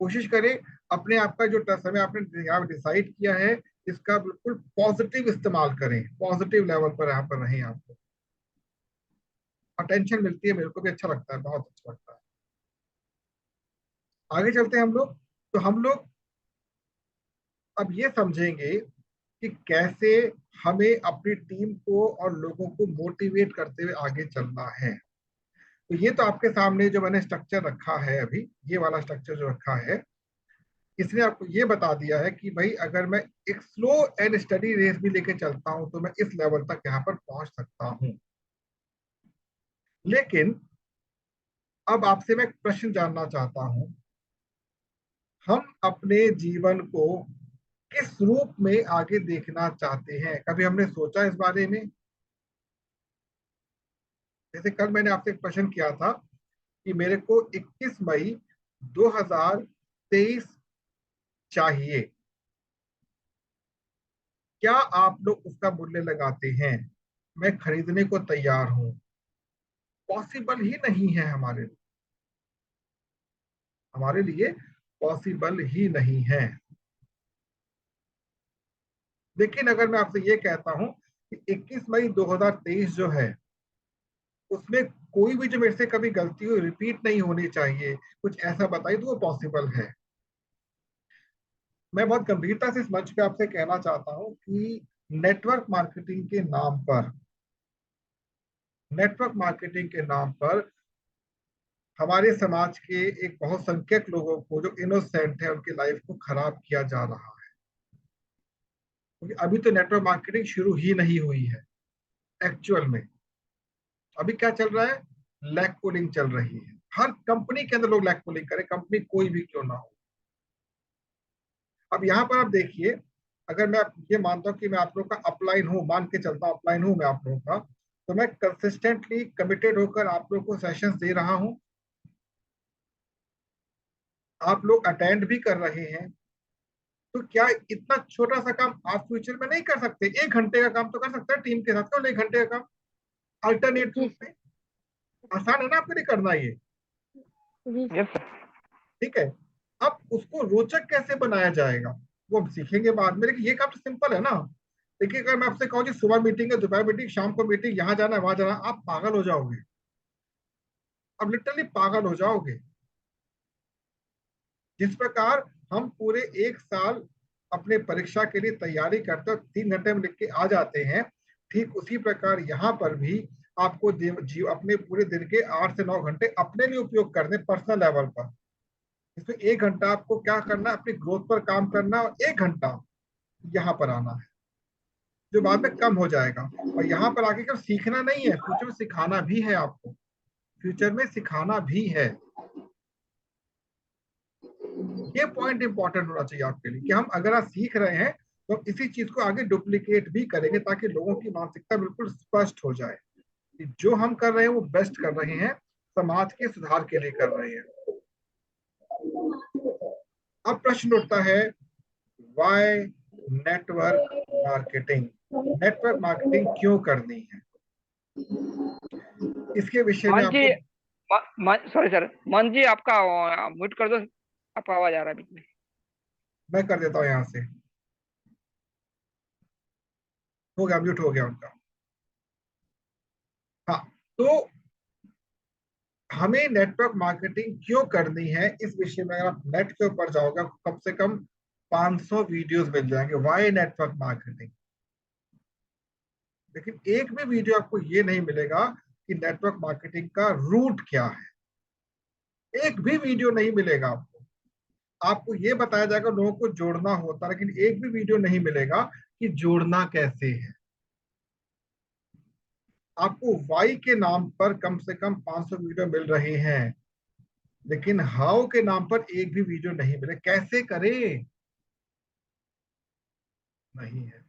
कोशिश करें अपने आप का जो समय आपने डिसाइड किया है, इसका बिल्कुल पॉजिटिव इस्तेमाल करें, पॉजिटिव लेवल पर यहाँ पर रहें। आपको अटेंशन मिलती है, मेरे को भी अच्छा लगता है, बहुत अच्छा लगता है। आगे चलते हैं हम लोग। तो हम लोग अब ये समझेंगे कि कैसे हमें अपनी टीम को और लोगों को मोटिवेट करते हुए आगे चलना है। तो ये तो आपके सामने जो मैंने स्ट्रक्चर रखा है, अभी ये वाला स्ट्रक्चर जो रखा है, इसने आपको ये बता दिया है कि भाई अगर मैं एक स्लो एंड स्टडी रेस भी लेके चलता हूं तो मैं इस लेवल तक यहाँ पर पहुंच सकता हूं। लेकिन अब आपसे मैं एक प्रश्न जानना चाहता हूं, हम अपने जीवन को किस रूप में आगे देखना चाहते हैं? कभी हमने सोचा इस बारे में? जैसे कल मैंने आपसे एक प्रश्न किया था कि मेरे को 21 मई 2023 चाहिए, क्या आप लोग उसका मूल्य लगाते हैं? मैं खरीदने को तैयार हूं। पॉसिबल ही नहीं है हमारे लिए पॉसिबल ही नहीं है। लेकिन अगर मैं आपसे ये कहता हूं कि 21 मई 2023 जो है, उसमें कोई भी जो मेरे से कभी गलती हुई रिपीट नहीं होनी चाहिए, कुछ ऐसा बताइए तो वो पॉसिबल है। मैं बहुत गंभीरता से इस मंच पे आपसे कहना चाहता हूं कि नेटवर्क मार्केटिंग के नाम पर नेटवर्क मार्केटिंग के नाम पर हमारे समाज के एक बहुत संख्यक लोगों को, जो इनोसेंट है, उनकी लाइफ को खराब किया जा रहा है। क्योंकि अभी तो नेटवर्क मार्केटिंग शुरू ही नहीं हुई है एक्चुअल में। अभी क्या चल रहा है? लैग पुलिंग चल रही है। हर कंपनी के अंदर लोग लैग पुलिंग करें, कंपनी कोई भी क्यों ना हो। अब यहाँ पर आप देखिए, अगर मैं ये मानता हूँ कि मैं आप लोग का अपलाइन हूँ, मान के चलता हूँ अपलाइन हूँ मैं आप लोगों का, तो मैं कंसिस्टेंटली कमिटेड होकर आप लोग को सेशंस दे रहा हूँ, आप लोग अटेंड भी कर रहे हैं। तो क्या इतना छोटा सा काम आप फ्यूचर में नहीं कर सकते? 1 घंटे का काम तो कर सकते हैं टीम के साथ, केवल 1 घंटे का काम अल्टरनेट जी रूप में। आसान है ना आपके लिए करना ये? जी यस सर। ठीक है। अब उसको रोचक कैसे बनाया जाएगा वो हम सीखेंगे बाद में, लेकिन ये काम तो सिंपल है ना। देखिए, अगर मैं आपसे कहूँ कि सुबह मीटिंग है, दोपहर मीटिंग, शाम को मीटिंग, यहाँ जाना है वहां जाना, आप पागल हो जाओगे। अब लिटरली पागल हो जाओगे। जिस प्रकार हम पूरे 1 साल अपने परीक्षा के लिए तैयारी करते हो, 3 घंटे में लिख के आ जाते हैं, ठीक उसी प्रकार यहाँ पर भी आपको अपने पूरे दिन के 8 से 9 घंटे अपने लिए उपयोग करने, पर्सनल लेवल पर। इसमें 1 घंटा आपको क्या करना है? अपनी ग्रोथ पर काम करना, और 1 घंटा यहाँ पर आना है, जो बाद में कम हो जाएगा। और यहाँ पर आके केवल सीखना नहीं है, फ्यूचर में सिखाना भी है आपको। फ्यूचर में सिखाना भी है। ये पॉइंट इंपॉर्टेंट होना चाहिए आपके लिए कि हम अगर आप सीख रहे हैं तो हम इसी चीज को आगे डुप्लीकेट भी करेंगे, ताकि लोगों की मानसिकता बिल्कुल स्पष्ट हो जाए कि जो हम कर रहे हैं वो बेस्ट कर रहे हैं, समाज के सुधार के लिए कर रहे हैं। अब प्रश्न उठता है, why network marketing? Network marketing क्यों करनी है? इसके विषय में मान जी, आपको सॉरी सर, मान जी आपका म्यूट कर दो, आपका आवाज आ रहा है बीच में। मैं कर देता हूं यहां से। हो गया, म्यूट हो गया उनका। हाँ, तो हमें नेटवर्क मार्केटिंग क्यों करनी है, इस विषय में अगर आप नेट के ऊपर जाओगे, कम से कम 500 वीडियोस मिल जाएंगे, वाई नेटवर्क मार्केटिंग। लेकिन एक भी वीडियो आपको ये नहीं मिलेगा कि नेटवर्क मार्केटिंग का रूट क्या है। एक भी वीडियो नहीं मिलेगा आपको। आपको ये बताया जाएगा लोगों को जोड़ना होता, लेकिन एक भी वीडियो नहीं मिलेगा कि जोड़ना कैसे है। आपको वाई के नाम पर कम से कम 500 वीडियो मिल रहे हैं, लेकिन हाउ के नाम पर एक भी वीडियो नहीं मिले। कैसे करें? नहीं है।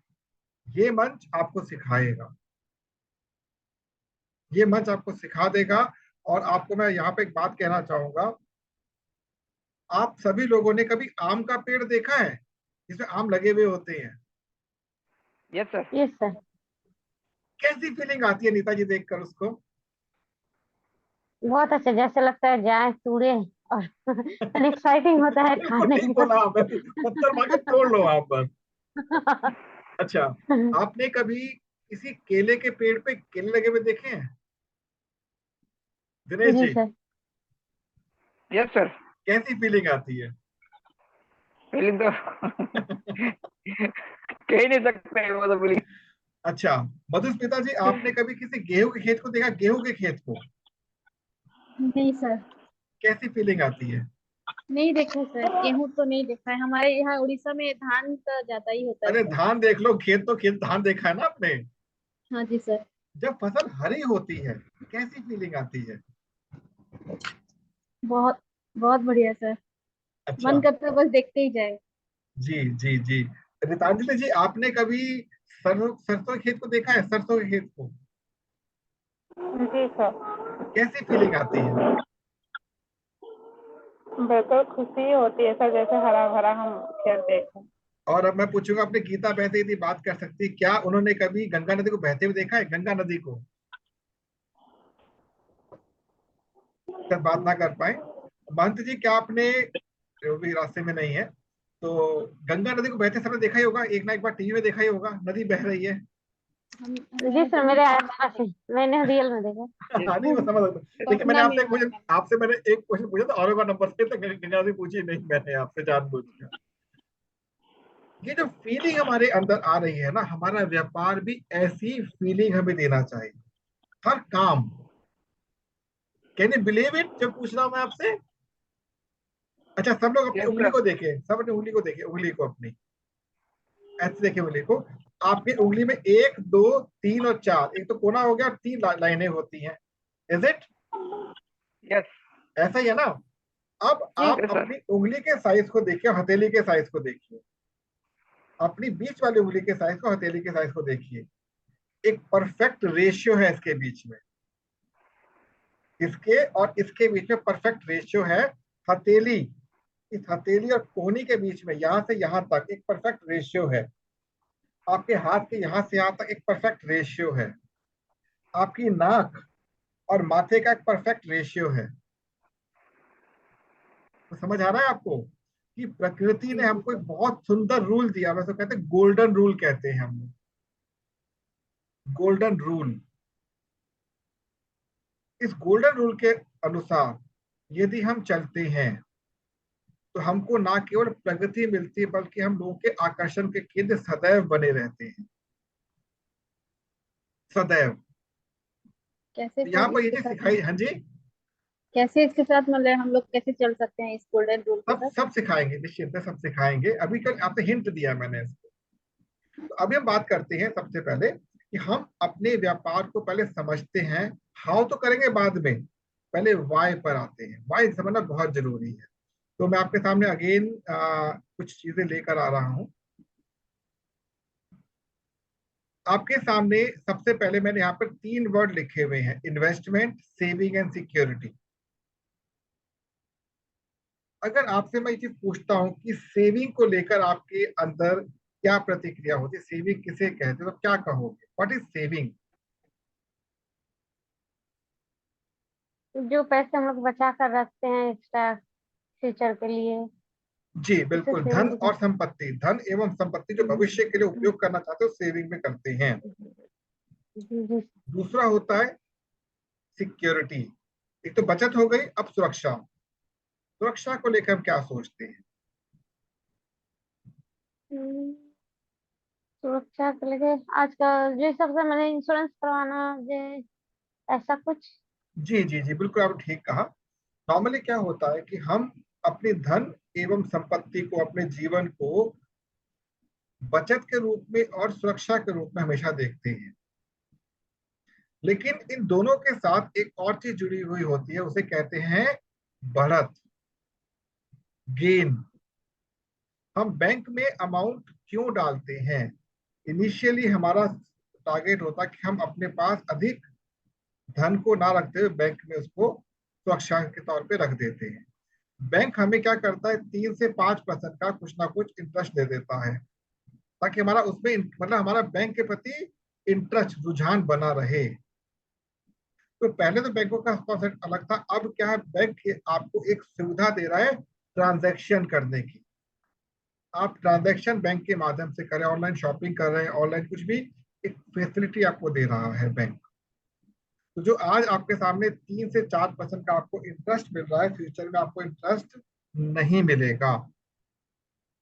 ये मंच आपको सिखाएगा, ये मंच आपको सिखा देगा। और आपको मैं यहाँ पे एक बात कहना चाहूंगा, आप सभी लोगों ने कभी आम का पेड़ देखा है जिसमें आम लगे हुए होते हैं? Yes sir. Yes sir. कैसी फीलिंग आती है नीता जी देखकर उसको? बहुत अच्छा, जैसे लगता है जाए तोड़े, और एक्साइटिंग होता है बिल्कुल खाने ठीक का। बोला आपने, पत्थर मार के तोड़ लो आप बस। अच्छा, आपने कभी किसी केले के पेड़ पे केले लगे हुए देखे हैं दिनेश जी जी? सर। Yes sir. कैसी फीलिंग आती है? फीलिंग तो कह ही नहीं सकते, वो तो फीलिंग। अच्छा, मधुस्मिता जी, आपने कभी किसी गेहूं के खेत को देखा? गेहूं के खेत को नहीं सर, कैसी फीलिंग आती है? नहीं देखा सर, गेहूं तो नहीं देखा है। हमारे यहाँ उड़ीसा में धान का ज्यादा ही होता है अरे सर। धान देख लो, खेत तो खेत, धान देखा है ना आपने? हाँ जी सर। जब फसल हरी होती है कैसी फीलिंग आती है? बहुत बहुत बढ़िया सर। अच्छा। मन करता है बस देखते ही जाए। जी जी जी। रितांजलि जी, आपने कभी सरसों के खेत को देखा है? सरसों के खेत को जी सर। कैसी फीलिंग आती है? बिल्कुल खुशी होती है सर, जैसे हरा भरा हम खेत देखें। और अब मैं पूछूंगा, अपने गीता बहते यदि बात कर सकती, क्या उन्होंने कभी गंगा नदी को बहते हुए देखा है? गंगा नदी को शायद बात ना कर पाए। महंत जी, क्या आपने, जो भी रास्ते में नहीं है, तो गंगा नदी को बहते समय देखा ही होगा, एक ना एक बार टीवी में देखा ही होगा, नदी बह रही है। जी सर, मेरे आसपास है, मैंने रियल में देखा। हाँ नहीं, मैं समझ सकता हूँ। लेकिन मैंने पटना में आपसे एक हुआ क्वेश्चन, था। आपसे मैंने एक क्वेश्चन पूछा था और का नंबर से, तो गंगा नदी पूछी नहीं मैंने आपसे जानबूझकर। ये जो फीलिंग हमारे अंदर आ रही है ना, हमारा व्यापार भी ऐसी फीलिंग हमें देना चाहिए हर काम। कैन यू बिलीव इट जब पूछ रहा हूं मैं आपसे? अच्छा, सब लोग अपनी यस उंगली सर। को देखें, सब अपनी उंगली को देखें, उंगली को अपनी ऐसे देखें, उंगली को। आपकी उंगली में एक, दो, तीन और चार, एक तो कोना हो गया और तीन लाइनें होती हैं। Is it? यस। ऐसा ही है ना? अब जी आप यस सर। अपनी उंगली के साइज को देखिए, हथेली के साइज को देखिए, अपनी बीच वाली उंगली के साइज को, हथेली के साइज को देखिए। एक परफेक्ट रेशियो है इसके बीच में, इसके और इसके बीच में परफेक्ट रेशियो है। हथेली, इस हथेली और कोहनी के बीच में, यहां से यहां तक एक परफेक्ट रेशियो है। आपके हाथ के यहां से यहां तक एक परफेक्ट रेशियो है। आपकी नाक और माथे का एक परफेक्ट रेशियो है। तो समझ आ रहा है आपको कि प्रकृति ने जी जी हमको सर। एक बहुत सुंदर रूल दिया, वैसे कहते हैं गोल्डन रूल कहते हैं हम, गोल्डन रूल। इस गोल्डन रूल के अनुसार यदि हम चलते हैं तो हमको ना केवल प्रगति मिलती है, बल्कि हम लोगों के आकर्षण के केंद्र सदैव बने रहते हैं, सदैव। कैसे तो यहाँ सर पर ये इसके चीज साथ सिखाई, हाँ जी, कैसे इसके साथ मतलब हम लोग कैसे चल सकते हैं इस गोल्डन रूल के सब साथ? सब सिखाएंगे, निश्चित है, सब सिखाएंगे। अभी कल आपसे हिंट दिया मैंने इसको। तो अभी हम बात करते हैं सबसे पहले कि हम अपने व्यापार को पहले समझते हैं। हाउ तो करेंगे बाद में, पहले वाई पर आते हैं। वाई समझना बहुत जरूरी है। तो मैं आपके सामने अगेन कुछ चीजें लेकर आ रहा हूं। आपके सामने सबसे पहले मैंने यहाँ पर तीन वर्ड लिखे हुए हैं, इन्वेस्टमेंट, सेविंग एंड सिक्योरिटी। अगर आपसे मैं ये चीज पूछता हूँ कि सेविंग को लेकर आपके अंदर क्या प्रतिक्रिया होती है, सेविंग किसे कहते हैं, तो क्या कहोगे? What is saving? जो पैसे हम लोग बचा कर रखते हैं एक्स्ट्रा फ्यूचर के लिए, जी उसे बिल्कुल, धन सेविंग। और संपत्ति, धन एवं संपत्ति जो भविष्य के लिए उपयोग करना चाहते हो, सेविंग में करते हैं। जी जी। दूसरा होता है सिक्योरिटी। एक तो बचत हो गई, अब सुरक्षा। सुरक्षा को लेकर हम क्या सोचते हैं? हम्म, सुरक्षा के लिए आजकल जो सबसे मैंने इंश्योरेंस करवाना, जो ऐसा कुछ। जी जी जी, बिल्कुल आपने ठीक कहा। नॉर्मली क्या होता है कि हम अपने धन एवं संपत्ति को, अपने जीवन को बचत के रूप में और सुरक्षा के रूप में हमेशा देखते हैं। लेकिन इन दोनों के साथ एक और चीज जुड़ी हुई होती है, उसे कहते हैं बढ़त, गेन। हम बैंक में अमाउंट क्यों डालते हैं? इनिशियली हमारा टारगेट होता है कि हम अपने पास अधिक धन को ना रखते हुए बैंक में उसको सुरक्षा के तौर पे रख देते हैं। बैंक हमें क्या करता है, 3 से 5% का कुछ ना कुछ इंटरेस्ट दे देता है, ताकि हमारा उसमें मतलब हमारा बैंक के प्रति इंटरेस्ट, रुझान बना रहे। तो पहले तो बैंकों का कॉन्सेप्ट अलग था, अब क्या है, बैंक आपको एक सुविधा दे रहा है ट्रांजैक्शन करने की। आप ट्रांजैक्शन बैंक के माध्यम से करें, ऑनलाइन शॉपिंग कर रहे हैं, ऑनलाइन कुछ भी, एक फैसिलिटी आपको दे रहा है बैंक। तो जो आज आपके सामने 3 से 4% का आपको इंटरेस्ट मिल रहा है, फ्यूचर में आपको इंटरेस्ट नहीं मिलेगा,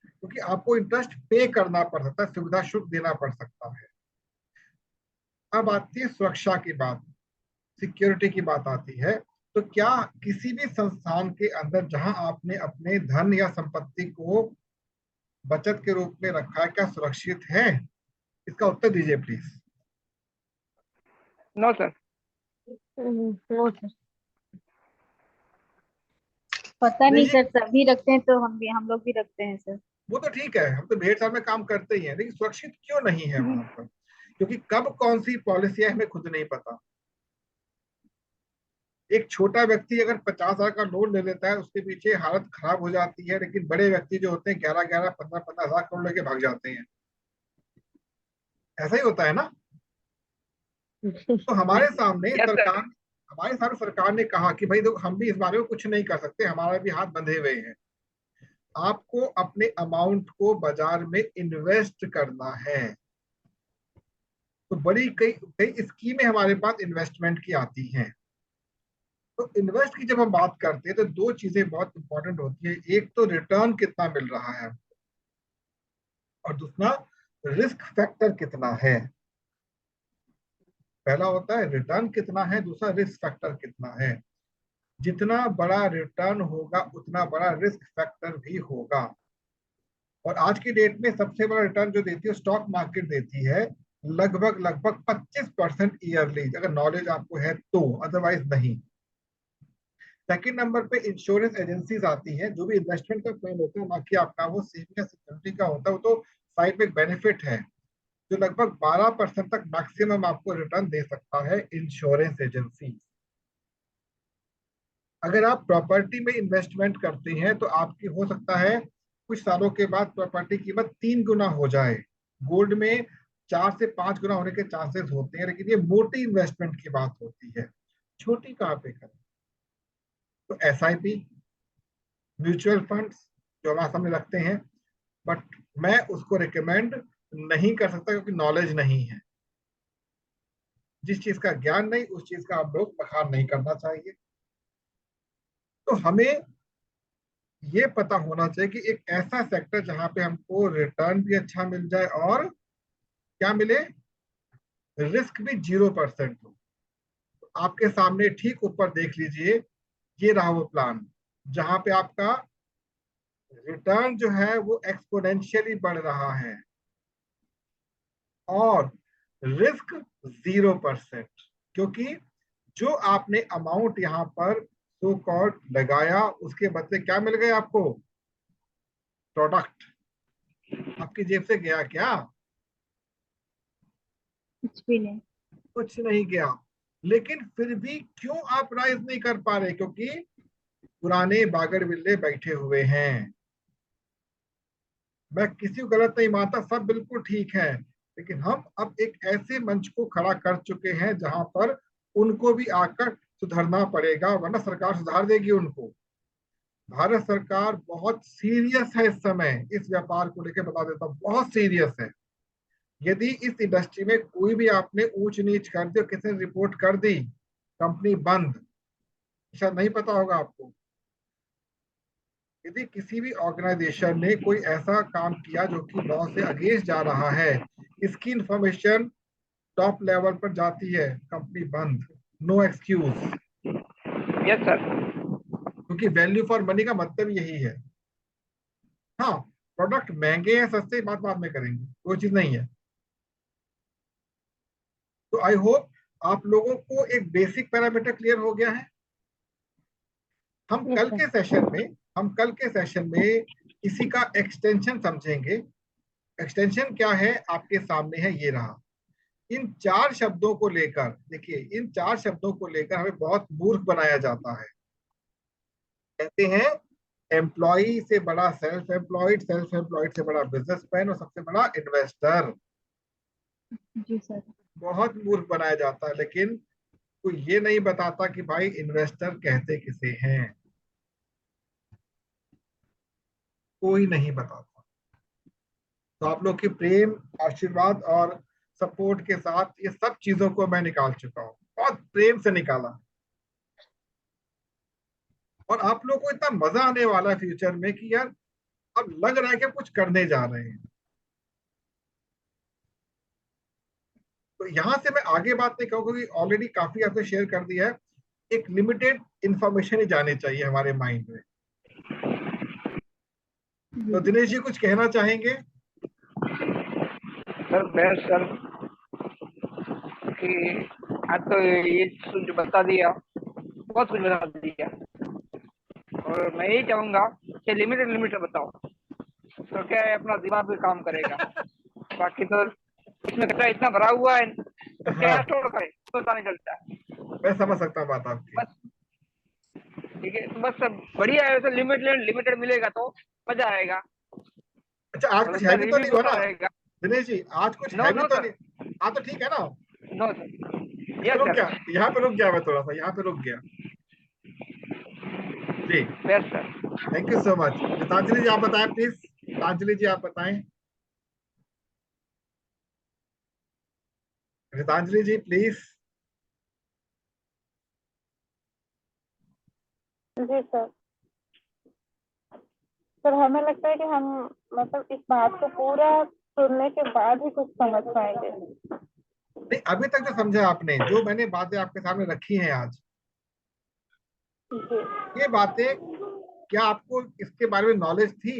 क्योंकि आपको इंटरेस्ट पे करना पड़ सकता है, सुविधा शुल्क देना पड़ सकता है। अब आती है सुरक्षा की बात, सिक्योरिटी की बात आती है। तो क्या किसी भी संस्थान के अंदर जहां आपने अपने धन या संपत्ति को बचत के रूप में रखा है, क्या सुरक्षित है? इसका उत्तर दीजिए please. No sir. No sir. पता नहीं नहीं जी, सर, सभी रखते हैं तो हम लोग भी रखते हैं सर। वो तो ठीक है, हम तो ढेर साल में काम करते ही हैं, लेकिन सुरक्षित क्यों नहीं है वहां पर? क्योंकि कब कौन सी पॉलिसी है हमें खुद नहीं पता। एक छोटा व्यक्ति अगर 50,000 का लोन ले लेता है, उसके पीछे हालत खराब हो जाती है, लेकिन बड़े व्यक्ति जो होते हैं 11-11, 15-15 हजार करोड़ लेके भाग जाते हैं। ऐसा ही होता है ना? तो यस सर। हमारे सामने सरकार ने कहा कि भाई देखो, हम भी इस बारे में कुछ नहीं कर सकते, हमारे भी हाथ बंधे हुए हैं। आपको अपने अमाउंट को बाजार में इन्वेस्ट करना है। तो बड़ी कई कई स्कीमें हमारे पास इन्वेस्टमेंट की आती हैं। तो इन्वेस्ट की जब हम बात करते हैं तो दो चीजें बहुत इंपॉर्टेंट होती है। एक तो रिटर्न कितना मिल रहा है, और दूसरा रिस्क फैक्टर कितना है। पहला होता है रिटर्न कितना है, दूसरा रिस्क फैक्टर कितना है। जितना बड़ा रिटर्न होगा उतना बड़ा रिस्क फैक्टर भी होगा। और आज की डेट में सबसे बड़ा रिटर्न जो देती है स्टॉक मार्केट देती है, लगभग लगभग 25% ईयरली, अगर नॉलेज आपको है तो, अदरवाइज नहीं। सेकंड नंबर पे इंश्योरेंस एजेंसीज आती हैं, जो भी इन्वेस्टमेंट का प्लान होता है, ना कि आपका वो सेविंग या सिक्योरिटी का होता है, वो तो साइड में एक बेनिफिट है, जो लगभग 12% तक मैक्सिमम आपको रिटर्न दे सकता है इंश्योरेंस एजेंसी। अगर आप प्रॉपर्टी में इन्वेस्टमेंट करते हैं तो आपकी हो सकता है कुछ सालों के बाद प्रॉपर्टी की कीमत 3 गुना हो जाए। गोल्ड में 4 से 5 गुना होने के चांसेस होते हैं, लेकिन ये मोटी इन्वेस्टमेंट की बात होती है, छोटी कहाँ पे करें। तो SIP, म्यूचुअल फंड्स जो हमारे सामने रखते हैं, बट मैं उसको रिकमेंड नहीं कर सकता क्योंकि नॉलेज नहीं है। जिस चीज का ज्ञान नहीं, उस चीज का आप लोग बखान नहीं करना चाहिए। तो हमें ये पता होना चाहिए कि एक ऐसा सेक्टर जहां पे हमको रिटर्न भी अच्छा मिल जाए और क्या मिले, रिस्क भी 0% हो। तो आपके सामने ठीक ऊपर देख लीजिए, ये रहा वो प्लान जहां पे आपका रिटर्न जो है वो एक्सपोनेंशियली बढ़ रहा है और रिस्क 0%। क्योंकि जो आपने अमाउंट यहाँ पर सो कॉल्ड लगाया, उसके बदले क्या मिल गया आपको, प्रोडक्ट। आपकी जेब से गया क्या? कुछ भी नहीं। कुछ नहीं गया। लेकिन फिर भी क्यों आप राइज नहीं कर पा रहे? क्योंकि पुराने बागर बिल्ले बैठे हुए हैं। मैं किसी को गलत नहीं मानता, सब बिल्कुल ठीक है, लेकिन हम अब एक ऐसे मंच को खड़ा कर चुके हैं जहां पर उनको भी आकर सुधरना पड़ेगा, वरना सरकार सुधार देगी उनको। भारत सरकार बहुत सीरियस है इस समय, इस व्यापार को लेकर बता देता हूँ, बहुत सीरियस है। यदि इस इंडस्ट्री में कोई भी आपने ऊंच नीच कर दी और किसी ने रिपोर्ट कर दी, कंपनी बंद। शायद नहीं पता होगा आपको, यदि किसी भी ऑर्गेनाइजेशन ने कोई ऐसा काम किया जो कि लॉ से अगेंस्ट जा रहा है, इसकी इंफॉर्मेशन टॉप लेवल पर जाती है, कंपनी बंद, नो एक्सक्यूज। Yes sir. क्योंकि वैल्यू फॉर मनी का मतलब यही है। हाँ, प्रोडक्ट महंगे हैं सस्ते, बात बाद में करेंगे, कोई चीज नहीं है। तो आई होप आप लोगों को एक बेसिक पैरामीटर क्लियर हो गया है। हम यस कल सर। के सेशन में हम कल के सेशन में इसी का एक्सटेंशन समझेंगे। एक्सटेंशन क्या है आपके सामने है, ये रहा। इन 4 शब्दों को लेकर, देखिए, इन 4 शब्दों को लेकर हमें बहुत मूर्ख बनाया जाता है। कहते हैं एम्प्लॉय से बड़ा सेल्फ एम्प्लॉयड, सेल्फ एम्प्लॉयड से बड़ा बिजनेसमैन और सबसे बड़ा इन्वेस्टर। जी सर। बहुत मूर्ख बनाया जाता है, लेकिन कोई ये नहीं बताता कि भाई इन्वेस्टर कहते किसे हैं, कोई नहीं बताता। तो आप लोग की प्रेम, आशीर्वाद और सपोर्ट के साथ ये सब चीजों को मैं निकाल चुका हूँ, बहुत प्रेम से निकाला। और आप लोग को इतना मजा आने वाला है फ्यूचर में कि यार अब लग रहा है कि कुछ करने जा रहे हैं। तो यहां से मैं आगे बात नहीं कहूंगा क्योंकि ऑलरेडी काफी आपने शेयर कर दिया है। एक लिमिटेड इंफॉर्मेशन ही जानी चाहिए हमारे माइंड में। तो दिनेश जी कुछ कहना चाहेंगे? सर मैं सर बाकी आज तो ये जो बता दिया, बहुत कुछ बता दिया, और मैं यही चाहूंगा कि लिमिटेड लिमिटेड बताओ, तो क्या है अपना दिमाग भी काम करेगा। बाकी तो इसमें कचरा इतना भरा हुआ है तो क्या हाँ, स्टोर करें, पता नहीं चलता है। मैं समझ सकता हूँ बात आपकी। बस ठीक है, तो बस सब बढ़िया है, वैसे लिमिटेड लिमिटेड मिलेगा तो मजा आएगा, अच्छा, आज और कुछ उसका हैवी तो रिव्यू नहीं भी हुआ होता ना रहेगा। दिनेश जी? आज कुछ नो हैवी नो तो सर, नहीं? हाँ, तो ठीक है ना। नो सर, मैं यस रुक सर, गया, यहाँ पे रुक गया, मैं थोड़ा सा यहाँ पे रुक गया। जी, yes sir. Thank you so much. Geetanjali ji आप बताएं प्लीज। गीतांजलि जी आप बताएं। गीतांजलि जी प्लीज। जी सर। सर हमें लगता है कि हम मतलब इस बात को पूरा सुनने के बाद ही कुछ समझ पाएंगे। नहीं, अभी तक जो समझा आपने, जो मैंने बातें आपके सामने रखी हैं आज, जी ये बातें क्या आपको इसके बारे में नॉलेज थी?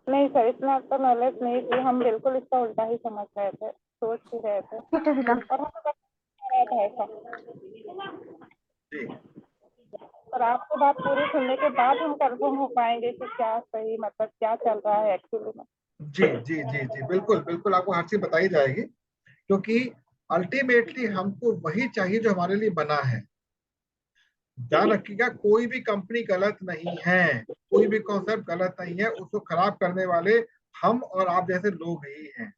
नहीं सर, इतना आपका नॉलेज नहीं थी, हम बिल्कुल इसका उल्टा ही समझ रहे थे, सोच भी रहे थे, और हमें बस आ रहा था ऐसा। जी और आपकी बात पूरी सुनने के बाद हम कंफर्म हो पाएंगे कि क्या सही मतलब क्या चल रहा है एक्चुअली में। जी जी जी जी, बिल्कुल बिल्कुल, आपको हर चीज बताई जाएगी, क्योंकि अल्टीमेटली हमको वही चाहिए जो हमारे लिए बना है। ध्यान रखिएगा, कोई भी कंपनी गलत नहीं है, कोई भी कॉन्सेप्ट गलत नहीं है, उसको खराब करने वाले हम और आप जैसे लोग ही हैं।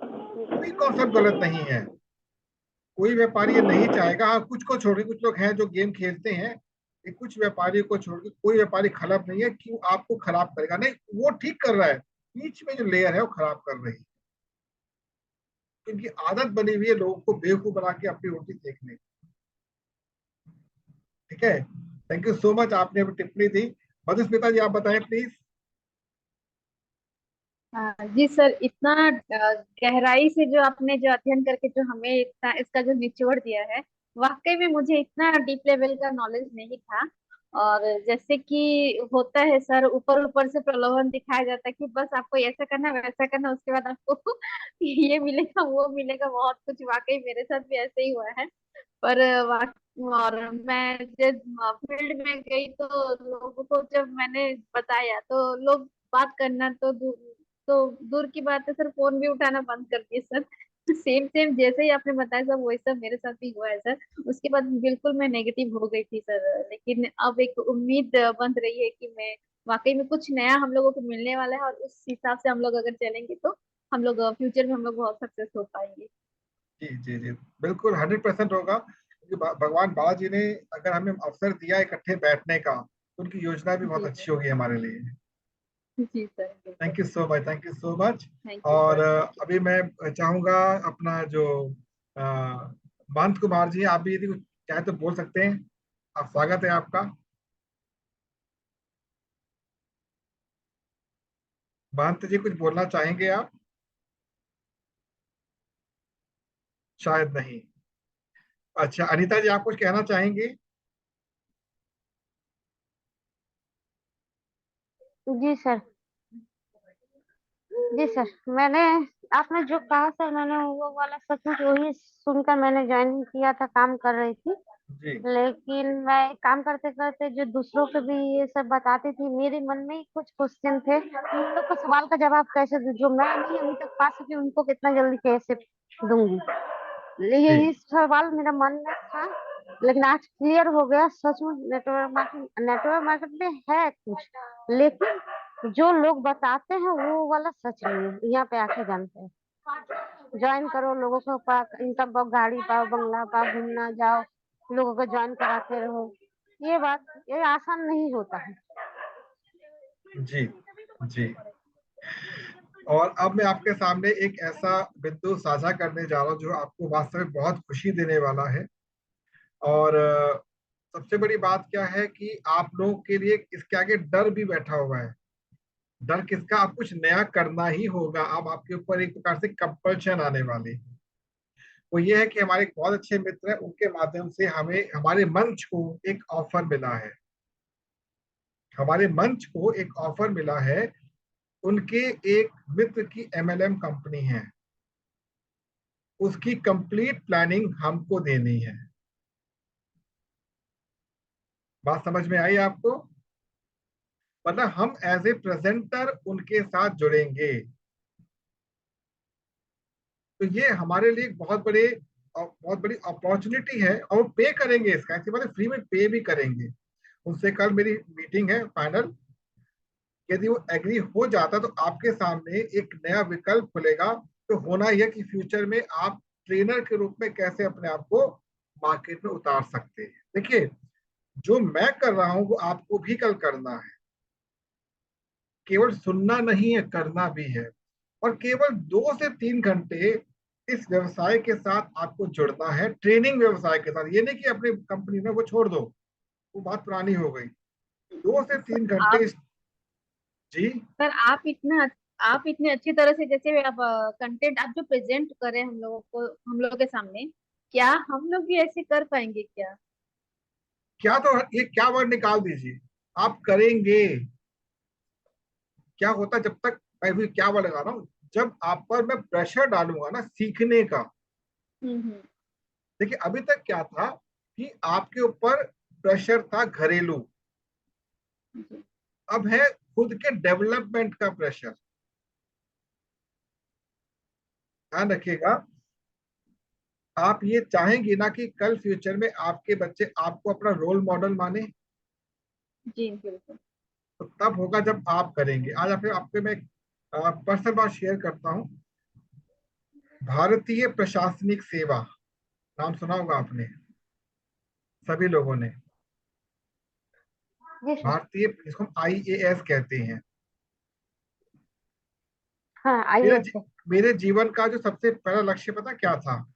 कोई कॉन्सेप्ट गलत नहीं है, कोई व्यापारी ये नहीं चाहेगा। हाँ, कुछ को छोड़ के, कुछ लोग हैं जो गेम खेलते हैं, ये कुछ व्यापारियों को छोड़ के कोई व्यापारी खराब नहीं है। क्यों आपको खराब करेगा? नहीं, वो ठीक कर रहा है, बीच में जो लेयर है वो खराब कर रही है, क्योंकि आदत बनी हुई है लोगों को बेवकूफ बना के अपनी रोटी सेकने की। ठीक है, थैंक यू सो मच, आपने अभी टिप्पणी दी। मधुस्मिता जी आप बताएं प्लीज। जी सर, इतना गहराई से जो आपने जो अध्ययन करके जो हमें इतना इसका जो निचोड़ दिया है, वाकई में मुझे इतना डीप लेवल का नॉलेज नहीं था। और जैसे कि होता है सर, ऊपर ऊपर से प्रलोभन दिखाया जाता है कि बस आपको ऐसा करना वैसा करना, उसके बाद आपको ये मिलेगा वो मिलेगा, बहुत कुछ। वाकई मेरे साथ भी ऐसे ही हुआ है। पर और मैं जब फील्ड में गई तो लोगों को जब मैंने बताया तो लोग बात करना तो दूर की बात है सर, फोन भी उठाना बंद कर दिए सर। सेम सेम जैसे ही आपने बताया सब वही सब मेरे साथ भी हुआ है सर। उसके बाद बिल्कुल मैं नेगेटिव हो गई थी सर, लेकिन अब एक उम्मीद बन रही है कि मैं वाकई में कुछ नया हम लोगों को मिलने वाला है, और उस हिसाब से हम लोग अगर चलेंगे तो हम लोग फ्यूचर में हम लोग बहुत सक्सेस हो पाएंगे। जी जी जी, बिल्कुल 100% होगा, क्योंकि भगवान बालाजी ने अगर हमें अवसर दिया इकट्ठे बैठने का, तो उनकी योजना भी बहुत जी अच्छी सर। होगी हमारे लिए। जी सर, बिल्कुल। Thank you so much, thank you so much. Thank you और सर। अभी मैं चाहूंगा अपना जो अ, महंत कुमार जी, आप भी यदि कुछ चाहे तो बोल सकते हैं। आप, स्वागत है आपका। महंत जी कुछ बोलना चाहेंगे आप? शायद नहीं। अच्छा, अनीता जी आप कुछ कहना चाहेंगे? जी सर। जी सर, मैंने आपने जो कहा सर, मैंने वो वाला सच में वही सुनकर मैंने ज्वाइन किया था, काम कर रही थी। जी लेकिन मैं काम करते करते जो दूसरों को भी ये सब बताती थी, मेरे मन में ही कुछ क्वेश्चन थे, उन लोग को सवाल का जवाब कैसे दूं जो मैं नहीं अभी तक पा सकी, उनको कितना जल्दी कैसे दूंगी। जी ये सवाल मेरा मन में था, लेकिन आज क्लियर हो गया। सच में नेटवर्क मार्केट में है कुछ, लेकिन जो लोग बताते हैं वो वाला सच नहीं है। यहाँ पे आके जानते हैं। ज्वाइन करो, लोगों को पाओ, इनकम पाओ, गाड़ी पाओ, बंगला पाओ, घूमना जाओ, लोगों को ज्वाइन कराते रहो। ये आसान नहीं होता है। जी जी। और अब मैं आपके सामने एक ऐसा बिंदु साझा करने जा रहा हूँ जो आपको वास्तव में बहुत खुशी देने वाला है। और सबसे बड़ी बात क्या है कि आप लोगों के लिए इसके आगे डर भी बैठा हुआ है। डर किसका? आप कुछ नया करना ही होगा। अब आपके ऊपर एक प्रकार से कंपल्शन आने वाली है। वो ये है कि हमारे एक बहुत अच्छे मित्र हैं, उनके माध्यम से हमें हमारे मंच को एक ऑफर मिला है। हमारे मंच को एक ऑफर मिला है। उनके एक मित्र की एमएलएम कंपनी है, उसकी कंप्लीट प्लानिंग हमको देनी है। बात समझ में आई आपको? मतलब हम एज ए प्रेजेंटर उनके साथ जुड़ेंगे। तो ये हमारे लिए एक बहुत बड़ी अपॉर्चुनिटी है, और वो पे करेंगे इसका, ऐसी बात है, फ्री में पे भी करेंगे। उनसे कल मेरी मीटिंग है फाइनल। यदि वो एग्री हो जाता तो आपके सामने एक नया विकल्प खुलेगा। तो होना यह कि फ्यूचर में आप ट्रेनर के रूप में कैसे अपने आप को मार्केट में उतार सकते हैं। देखिए, जो मैं कर रहा हूं वो आपको भी कल करना है। केवल सुनना नहीं है, करना भी है। और केवल 2 से 3 घंटे इस व्यवसाय के साथ आपको जुड़ना है, ट्रेनिंग व्यवसाय के साथ। ये नहीं कि अपनी कंपनी में वो छोड़ दो, वो बात पुरानी हो गई। 2 से 3 घंटे आप जी। सर आप इतने अच्छी तरह से जैसे आप कंटेंट आप जो प्रेजेंट कर रहे हैं हम लोगों के सामने, क्या हम लोग भी ऐसे कर पाएंगे क्या? क्या तो ये क्या वर्ड निकाल दीजिए, आप करेंगे। क्या होता है, जब तक मैं भी क्या वर्ड लगा रहा हूँ, जब आप पर मैं प्रेशर डालूंगा ना सीखने का। हम्म। देखिए, अभी तक क्या था कि आपके ऊपर प्रेशर था घरेलू, जी। अब है खुद के डेवलपमेंट का प्रेशर। ध्यान रखिएगा, आप ये चाहेंगे ना कि कल फ्यूचर में आपके बच्चे आपको अपना रोल मॉडल माने। जी बिल्कुल। तो तब होगा जब आप करेंगे। आज आपके मैं पर्सनल बात शेयर करता हूँ। भारतीय प्रशासनिक सेवा, नाम सुना होगा आपने सभी लोगों ने। जी सर। भारतीय, इसको हम आईएएस कहते हैं। हाँ मेरे आइए जी, सर। मेरे जीवन का जो सबसे पहला लक्ष्य पता क्या था?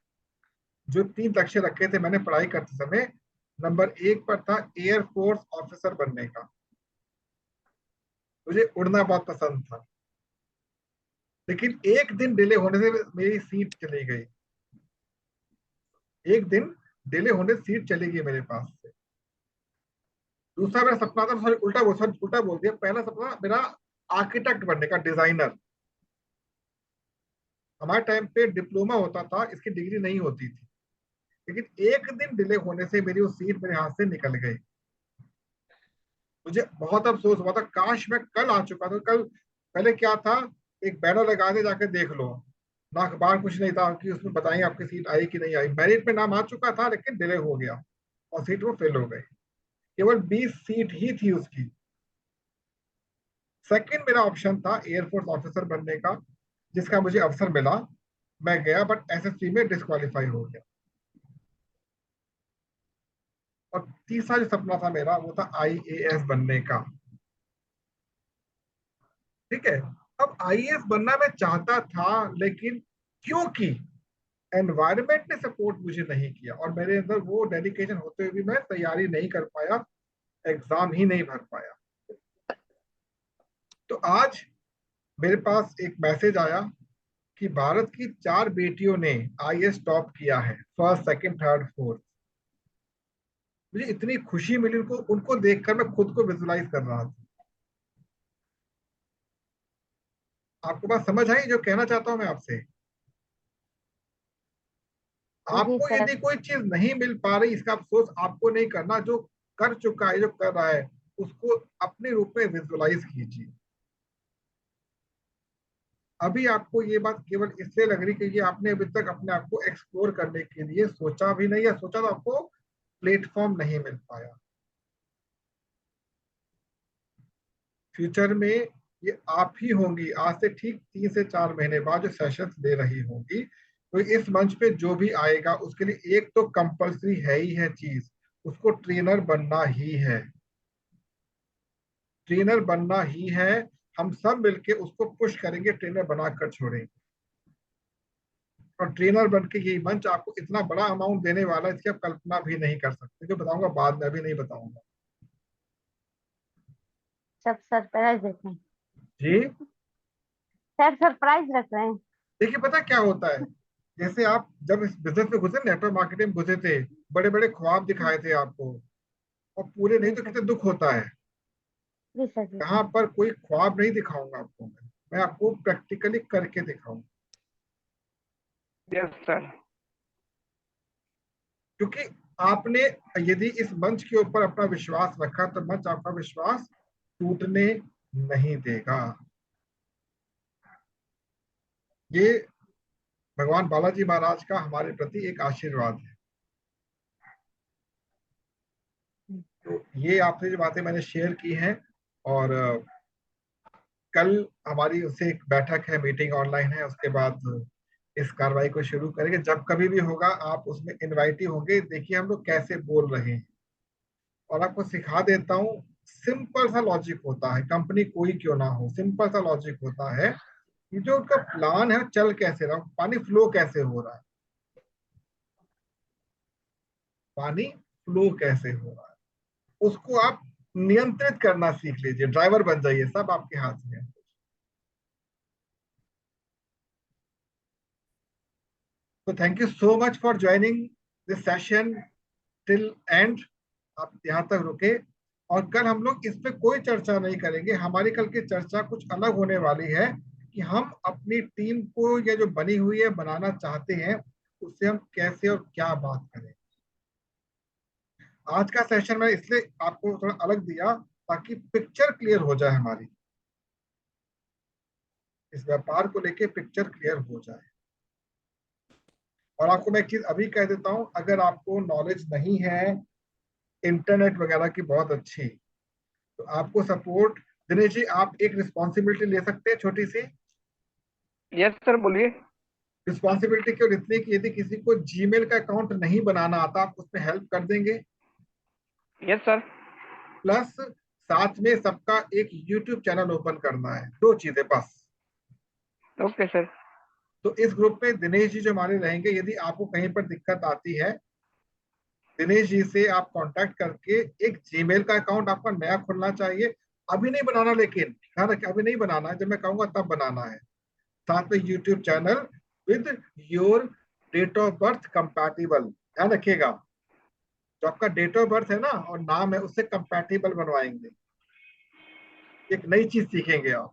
जो 3 लक्ष्य रखे थे मैंने पढ़ाई करते समय, नंबर 1 पर था एयरफोर्स ऑफिसर बनने का। मुझे उड़ना बहुत पसंद था, लेकिन एक दिन डिले होने से मेरी सीट चली गई। एक दिन डिले होने से सीट चली गई मेरे पास से। दूसरा मेरा सपना था, सॉरी उल्टा बोल दिया, पहला सपना मेरा आर्किटेक्ट बनने का, डिजाइनर। हमारे टाइम पे डिप्लोमा होता था, इसकी डिग्री नहीं होती थी। लेकिन एक दिन डिले होने से मेरी वो सीट मेरे हाथ से निकल गई। मुझे बहुत अफसोस हुआ था, काश मैं कल आ चुका था। कल पहले क्या था, एक बैनर लगा दे, जाके देख लो। ना अखबार कुछ नहीं था कि उसमें बताएंगे आपकी सीट आई कि नहीं आई। मेरिट में नाम आ चुका था, लेकिन डिले हो गया और सीट वो फेल हो गई। केवल 20 सीट ही थी उसकी। सेकंड मेरा ऑप्शन था एयरफोर्स ऑफिसर बनने का, जिसका मुझे अवसर मिला। मैं गया, बट एसएससी में डिस्क्वालीफाई हो गया। और तीसरा जो सपना था मेरा, वो था आईएएस बनने का। ठीक है। अब आईएएस बनना मैं चाहता था, लेकिन क्योंकि एनवायरमेंट ने सपोर्ट मुझे नहीं किया, और मेरे अंदर वो डेडिकेशन होते हुए भी मैं तैयारी नहीं कर पाया, एग्जाम ही नहीं भर पाया। तो आज मेरे पास एक मैसेज आया कि भारत की 4 बेटियों ने आईएएस टॉप किया है, फर्स्ट सेकंड थर्ड फोर्थ। मुझे इतनी खुशी मिली उनको उनको देखकर, मैं खुद को विजुलाइज कर रहा था। आपको बात समझ आई जो कहना चाहता हूं मैं आपसे? जी आपको सर। यदि कोई चीज नहीं मिल पा रही, इसका अफसोस आपको नहीं करना। जो कर चुका है, जो कर रहा है, उसको अपने रूप में विजुलाइज कीजिए। अभी आपको ये बात केवल इसलिए लग रही कि ये आपने अभी तक अपने आप को एक्सप्लोर करने के लिए सोचा भी नहीं, या सोचा तो आपको प्लेटफॉर्म नहीं मिल पाया। फ्यूचर में ये आप ही होंगी, आज से ठीक 3 से 4 महीने बाद जो सेशंस दे रही होंगी। तो इस मंच पे जो भी आएगा उसके लिए एक तो कंपलसरी है ही है चीज, उसको ट्रेनर बनना ही है। ट्रेनर बनना ही है। हम सब मिलके उसको पुश करेंगे, ट्रेनर बनाकर छोड़ेंगे। और ट्रेनर बन के यही मंच आपको इतना बड़ा अमाउंट देने वाला है, इसकी आप कल्पना भी नहीं कर सकते। जो बताऊंगा बाद में, अभी नहीं बताऊंगा। सब सरप्राइज रख रहे हैं। जी। सर सरप्राइज रख रहे हैं। देखिए, पता क्या होता है, जैसे आप जब इस बिजनेस में घुसे, नेटवर्क मार्केटिंग में घुसे थे, बड़े बड़े ख्वाब दिखाए थे आपको, और पूरे नहीं जी तो सर। कितने दुख होता है। जी सर। जी यहाँ सर। पर कोई ख्वाब नहीं दिखाऊंगा आपको, मैं आपको प्रैक्टिकली करके दिखाऊंगा। Yes sir. क्योंकि आपने यदि इस मंच के ऊपर अपना विश्वास रखा तो मंच आपका विश्वास टूटने नहीं देगा। ये भगवान बालाजी महाराज का हमारे प्रति एक आशीर्वाद है। तो ये आपसे जो बातें मैंने शेयर की हैं, और कल हमारी उससे एक बैठक है, मीटिंग ऑनलाइन है, उसके बाद इस कार्रवाई को शुरू करेंगे। जब कभी भी होगा आप उसमें इनवाइट ही होंगे। देखिए हम लोग कैसे बोल रहे हैं, और आपको सिखा देता हूँ। सिंपल सा लॉजिक होता है, कंपनी कोई क्यों ना हो, सिंपल सा लॉजिक होता है कि जो उनका प्लान है चल कैसे रहा, पानी फ्लो कैसे हो रहा है, पानी फ्लो कैसे हो रहा है, उसको आप नियंत्रित करना सीख लीजिए, ड्राइवर बन जाइए, सब आपके हाथ में है। तो thank you so much for joining this session till and. आप यहाँ तक रुके, और कल हम लोग इस पे कोई चर्चा नहीं करेंगे। हमारी कल की चर्चा कुछ अलग होने वाली है कि हम अपनी टीम को, या जो बनी हुई है, बनाना चाहते हैं, उससे हम कैसे और क्या बात करें। आज का सेशन मैं इसलिए आपको थोड़ा अलग दिया ताकि पिक्चर क्लियर हो जाए हमारी, इस व्यापार को लेके पिक्चर क्लियर हो जाए। और आपको मैं एक चीज अभी कह देता हूं, अगर आपको नॉलेज नहीं है इंटरनेट वगैरह की बहुत अच्छी, तो आपको सपोर्ट, दिनेश जी आप एक रिस्पॉन्सिबिलिटी ले सकते हैं छोटी सी। यस सर बोलिए। रिस्पॉन्सिबिलिटी क्यों इतनी कि यदि किसी को जीमेल का अकाउंट नहीं बनाना आता, आप उसमें हेल्प कर देंगे। Yes sir. प्लस साथ में सबका एक यूट्यूब चैनल ओपन करना है, 2 चीजें बस। Okay sir. तो इस ग्रुप में दिनेश जी जो हमारे रहेंगे, यदि आपको कहीं पर दिक्कत आती है, दिनेश जी से आप कांटेक्ट करके, एक जीमेल का अकाउंट आपका नया खुलना चाहिए, अभी नहीं बनाना, लेकिन ध्यान रखिए अभी नहीं बनाना है, जब मैं कहूंगा तब बनाना है। साथ में YouTube channel with your date of birth compatible, ध्यान रखिएगा, जो आपका डेट ऑफ बर्थ है ना और नाम है उससे कंपैटिबल बनवाएंगे। एक नई चीज सीखेंगे आप,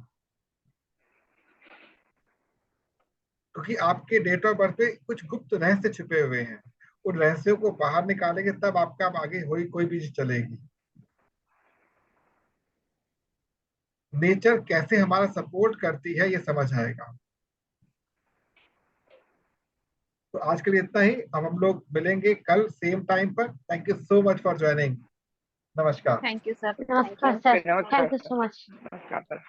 क्योंकि आपके डेट ऑफ बर्थ पे कुछ गुप्त रहस्य छिपे हुए हैं, उन रहस्यों को बाहर निकालेंगे तब आपका आगे कोई भी चीज चलेगी। नेचर कैसे हमारा सपोर्ट करती है ये समझ आएगा। तो आज के लिए इतना ही, अब हम लोग मिलेंगे कल सेम टाइम पर। Thank you so much for joining. नमस्कार। Thank you sir. नमस्कार सर, नमस्कार thank you sir. So much. नमस्कार सर।